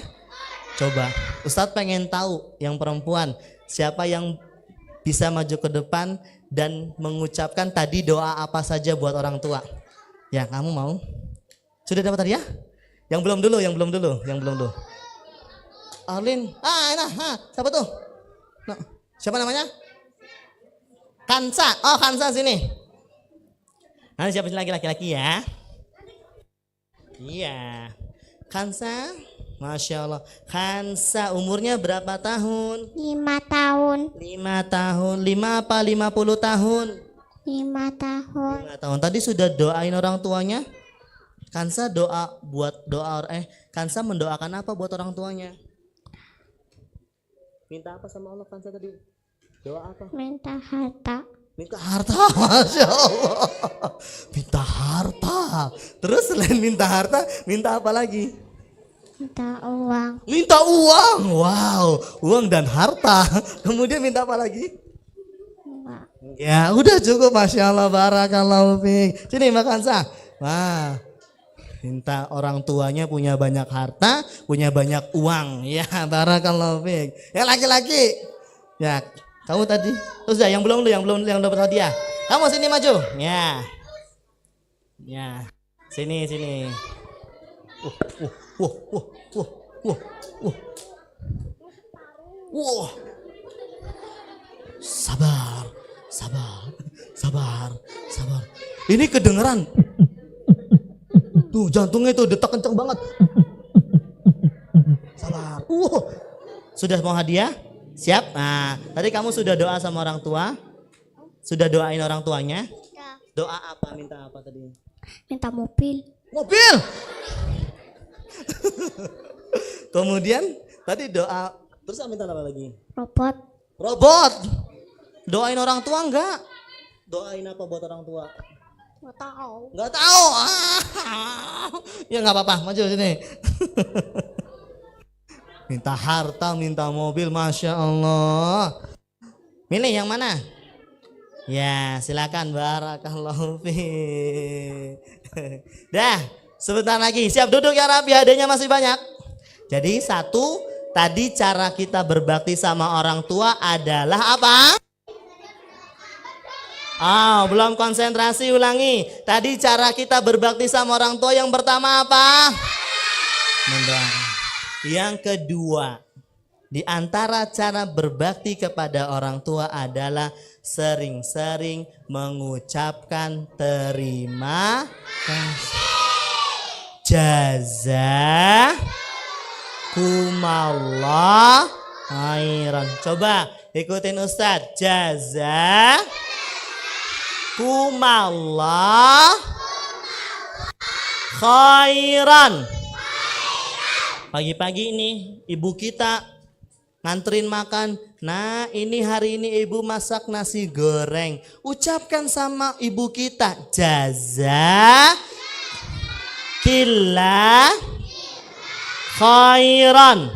Coba, Ustadz pengen tahu yang perempuan, siapa yang bisa maju ke depan dan mengucapkan tadi doa apa saja buat orang tua. Ya, kamu mau? Sudah dapat tadi ya? Yang belum dulu. Arlin, siapa tuh? Nah, siapa namanya? Kansa, Kansa sini. Nah, siapa laki-laki ya? Iya, Kansa. Masya Allah. Kansa umurnya berapa tahun? 5 tahun. 5 tahun. 5 apa 50 tahun? 5 tahun. 5 tahun. Tadi sudah doain orang tuanya? Kansa Kansa mendoakan apa buat orang tuanya? Minta apa sama Allah Kansa tadi? Doa apa? Minta harta. Minta harta, Masya Allah. Minta harta. Terus selain minta harta, minta apa lagi? Minta uang. Minta uang. Wow, uang dan harta. Kemudian minta apa lagi? Enggak. Ya, udah cukup. Masya Allah, barakallahu fiik. Sini Mbak Kansa. Wah, minta orang tuanya punya banyak harta, punya banyak uang. Ya, barakallahu fiik. Yang laki-laki. Ya, kamu tadi. Terus yang belum dapat hadiah. Kamu sini maju. Ya. Ya. Sini. Wah. Sabar. Ini kedengeran. Tuh jantungnya tuh detak kencang banget. Sabar. Sudah mau hadiah? Siap? Nah, tadi kamu sudah doa sama orang tua? Sudah doain orang tuanya? Doa apa? Minta apa tadi? Minta mobil. Mobil. Kemudian tadi doa terus minta apa lagi? Robot. Doain orang tua enggak? Doain apa buat orang tua? Enggak tahu. Ya enggak apa-apa, maju sini. Minta harta, minta mobil, Masya Allah. Milih yang mana? Ya, silakan, barakallahu fiik. Dah. Sebentar lagi, siap duduk ya Rabi, hadiahnya masih banyak. Jadi satu, tadi cara kita berbakti sama orang tua adalah apa? Belum konsentrasi, ulangi. Tadi cara kita berbakti sama orang tua yang pertama apa? Mendoakan. Yang kedua, di antara cara berbakti kepada orang tua adalah sering-sering mengucapkan terima kasih. Jazakumullah khairan. Coba ikutin Ustadz. Jazakumullah khairan. Pagi-pagi ini ibu kita nganterin makan. Nah, ini hari ini ibu masak nasi goreng. Ucapkan sama ibu kita, jazakillah khairan.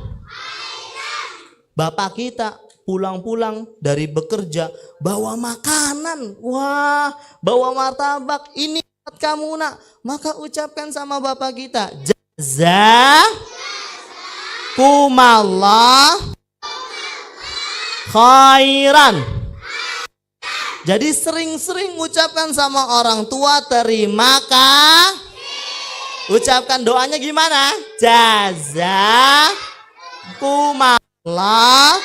Bapak kita pulang-pulang dari bekerja bawa makanan. Wah, bawa martabak. Ini buat kamu nak. Maka ucapkan sama bapak kita, jazakumallah khairan. Jadi sering-sering ucapkan sama orang tua terima kasih. Ucapkan doanya gimana? Jazakumullah.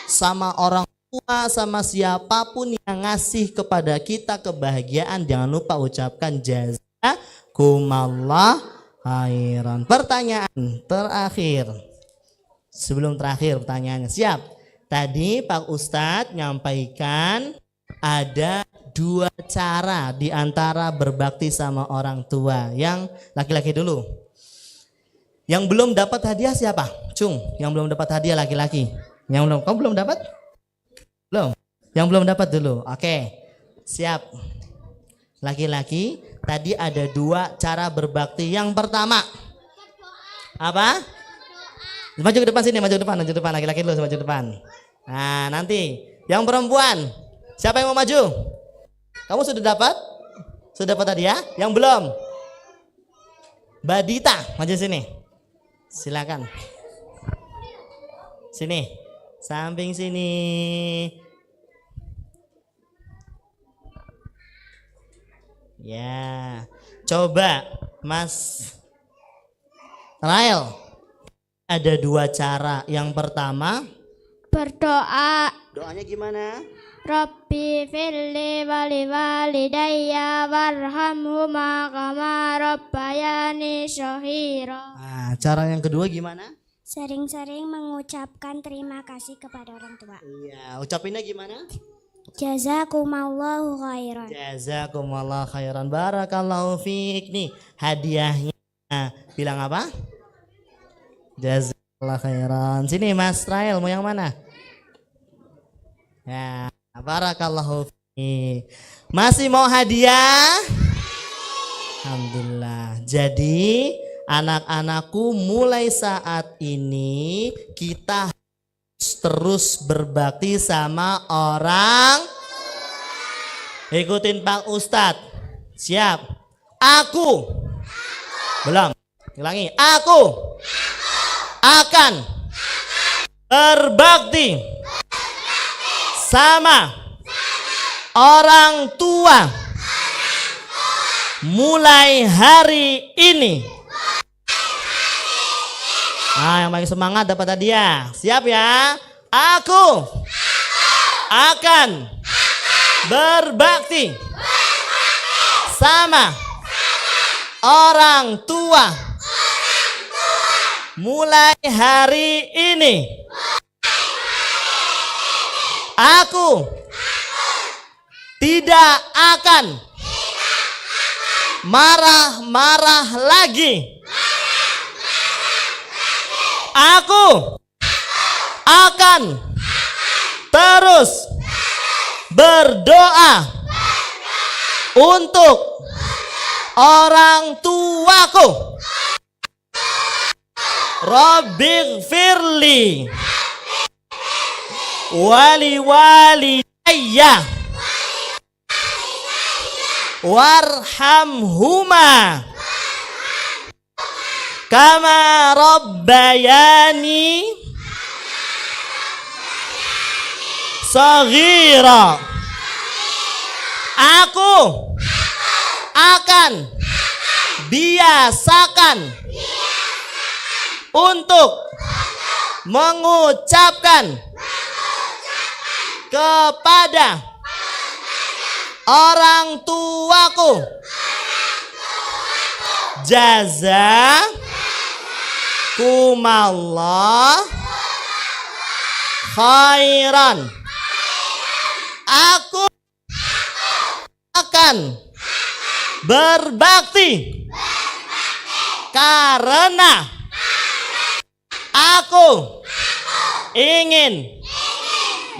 Sama orang tua, sama siapapun yang ngasih kepada kita kebahagiaan, jangan lupa ucapkan jazakumullah khairan. Pertanyaan terakhir. Sebelum terakhir pertanyaannya, siap? Tadi Pak Ustadz nyampaikan ada 2 cara di antara berbakti sama orang tua. Yang laki-laki dulu. Yang belum dapat hadiah siapa? Cung, yang belum dapat hadiah laki-laki. Yang belum, kamu belum dapat? Belum. Yang belum dapat dulu. Oke. Siap. Laki-laki, tadi ada 2 cara berbakti. Yang pertama apa? Maju ke depan sini, maju ke depan, laki-laki dulu maju ke depan. Nah, nanti yang perempuan, siapa yang mau maju? Kamu sudah dapat? Sudah dapat hadiah? Yang belum? Mbak Dita, maju sini. Silakan. Sini, samping sini. Ya, coba Mas Rael. Ada 2 cara. Yang pertama Berdoa. doanya gimana? Rabbi firli wali walidayya warhamhuma kama rabbayani shaghira. Nah, cara yang kedua gimana? Sering-sering mengucapkan terima kasih kepada orang tua. Iya, ucapinnya gimana? Jazakumallahu khairan. Jazakumullah khairan. Barakallahu fiik. Nih hadiahnya. Bilang apa? Jazakallah khairan. Sini Mas Rael, mau yang mana? Ya, barakallahu fiik. Masih mau hadiah? Alhamdulillah. Jadi anak-anakku, mulai saat ini kita terus berbakti sama orang. Ikutin Pak Ustadz. Siap? Aku. Belum. Ulangi. Aku akan berbakti sama orang tua mulai hari ini. Nah, yang paling semangat dapat hadiah. Siap ya? Aku akan berbakti sama orang tua mulai hari ini. Aku tidak akan marah-marah lagi. Aku akan terus berdoa untuk orang tuaku. Rabbighfirli wali walidayya warhamhuma kama rabbayani shaghira. Aku akan biasakan untuk mengucapkan kepada orang tuaku jazakumullah khairan. Aku akan berbakti karena Aku ingin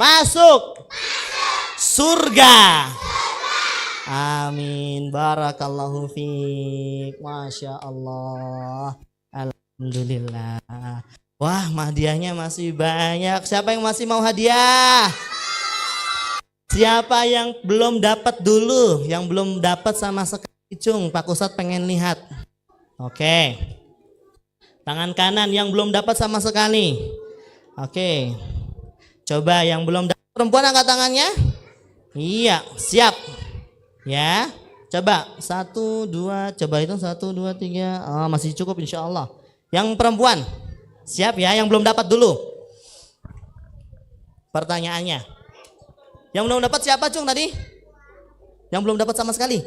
masuk surga. Amin. Barakallahu fiik. Masya Allah. Alhamdulillah. Wah, hadiahnya masih banyak. Siapa yang masih mau hadiah? Siapa yang belum dapat dulu? Yang belum dapat sama sekali, Cung. Pak Ustadz pengen lihat. Oke. Tangan kanan yang belum dapat sama sekali. Oke. Coba yang belum dapat, perempuan angkat tangannya. Iya, siap. Ya. Coba 1, 2, coba itu 1, 2, 3. Oh, masih cukup insya Allah. Yang perempuan, siap ya. Yang belum dapat dulu. Pertanyaannya. Yang belum dapat siapa, Cung, tadi? Yang belum dapat sama sekali.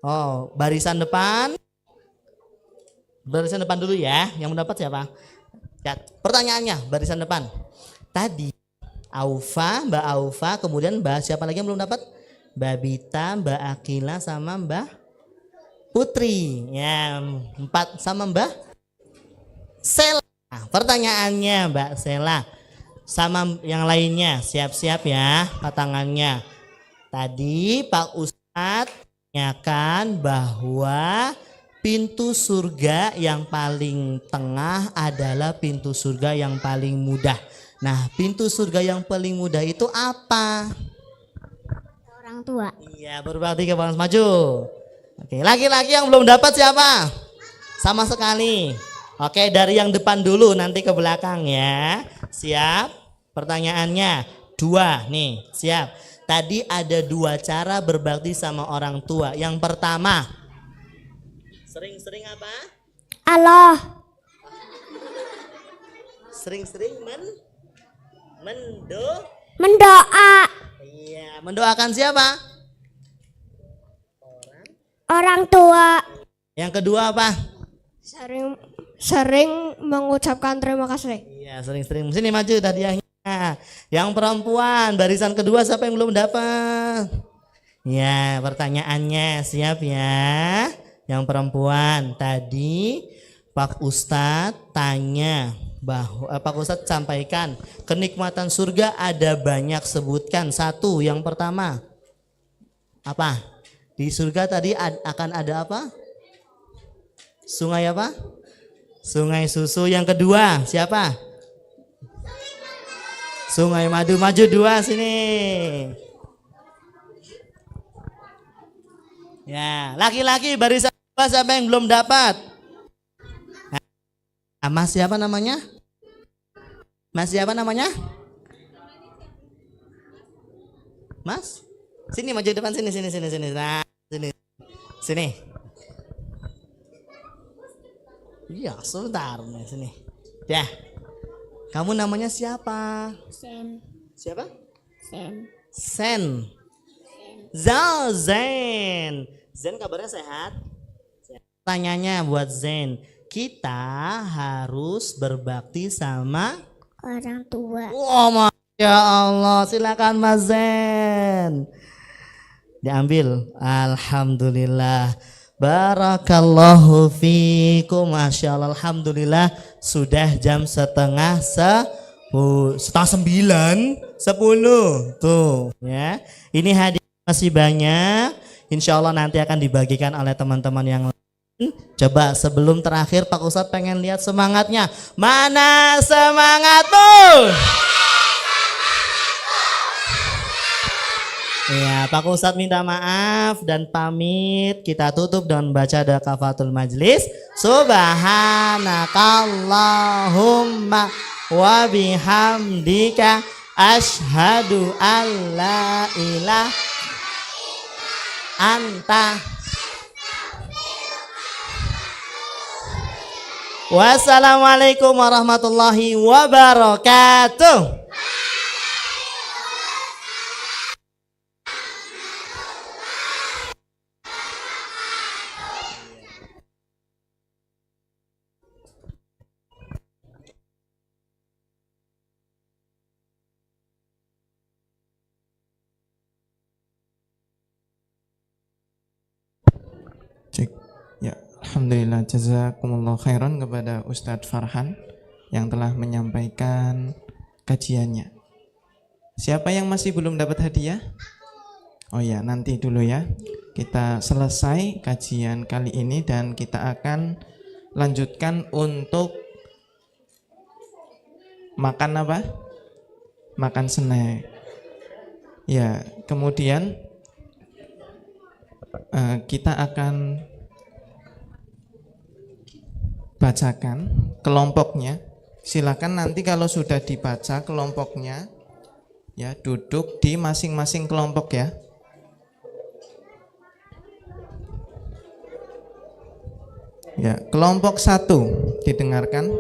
Oh, barisan depan. Barisan depan dulu ya. Yang mendapat siapa? Ya, pertanyaannya barisan depan. Tadi Aufa, Mbak Aufa, kemudian Mbak siapa lagi yang belum dapat? Mbak Bita, Mbak Akila sama Mbak Putri. Ya, 4 sama Mbak Sela. Pertanyaannya Mbak Sela sama yang lainnya siap-siap ya tangannya. Tadi Pak Ustadz tanyakan bahwa pintu surga yang paling tengah adalah pintu surga yang paling mudah. Nah, pintu surga yang paling mudah itu apa? Orang tua. Iya, berbakti ke bangsa maju. Oke, laki-laki yang belum dapat siapa? Sama sekali. Oke, dari yang depan dulu nanti ke belakang ya. Siap? Pertanyaannya 2 nih, siap. Tadi ada 2 cara berbakti sama orang tua. Yang pertama, sering-sering apa? Allah. Sering-sering Mendoa. Iya, mendoakan siapa? Orang tua. Yang kedua apa? Sering mengucapkan terima kasih. Iya, sering-sering. Sini maju hadiahnya. Yang perempuan, barisan kedua siapa yang belum dapat? Ya, pertanyaannya siap ya. Yang perempuan tadi Pak Ustadz tanya bahwa Pak Ustadz sampaikan kenikmatan surga ada banyak, sebutkan 1. Yang pertama apa? Di surga tadi akan ada apa? Sungai apa? Sungai susu. Yang kedua siapa? Sungai madu. Maju 2 sini. Ya, laki-laki barisan siapa yang belum dapat? Nah, Mas siapa namanya? Mas siapa namanya? Mas? Sini maju depan sini. Nah, sini. Iya, sebentar nih sini. Ya. Kamu namanya siapa? Sen. Siapa? Sen. Sen. Zen. Zen kabarnya sehat? Tanyanya buat Zen. Kita harus berbakti sama Orang tua. oh, Masya Allah. Silakan Mas Zen. Diambil. Alhamdulillah. Barakallahu fiikum. Masya Allah. Alhamdulillah. Sudah jam setengah 9, 10. Tuh ya. Ini hadiah masih banyak. Insya Allah nanti akan dibagikan oleh teman-teman yang lain. Coba sebelum terakhir Pak Ustadz pengen lihat semangatnya. Mana semangatmu? Ya, Pak Ustadz minta maaf dan pamit. Kita tutup dengan baca doa kafaratul majlis. Subhanakallahumma wa bihamdika asyhadu alla ilaha anta. Wassalamualaikum warahmatullahi wabarakatuh. Cek. Ya, Alhamdulillah, jazakumullah khairan kepada Ustadz Farhan yang telah menyampaikan kajiannya. Siapa yang masih belum dapat hadiah? Oh ya, nanti dulu ya. Kita selesai kajian kali ini dan kita akan lanjutkan untuk makan apa? Makan snack. Ya, kemudian kita akan bacakan kelompoknya. Silakan nanti kalau sudah dibaca kelompoknya, ya duduk di masing-masing kelompok ya. Ya, kelompok 1 didengarkan.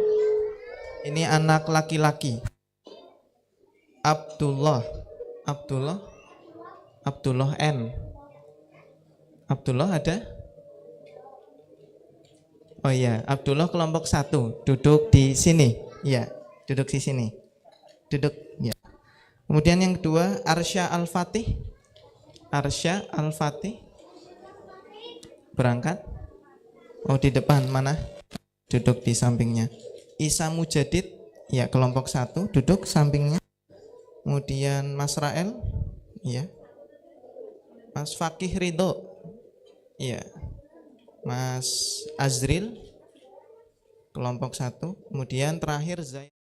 Ini anak laki-laki. Abdullah N. Abdullah ada? Oh iya, Abdullah kelompok 1, duduk di sini. Ya, duduk di sini. Duduk, ya. Kemudian yang kedua, Arsya Al-Fatih. Berangkat. Oh, di depan mana? Duduk di sampingnya. Isa Mujadid, ya kelompok 1, duduk sampingnya. Kemudian Mas Rael, ya. Mas Fakih Ridho, ya. Mas Azril, kelompok 1. Kemudian terakhir Zain.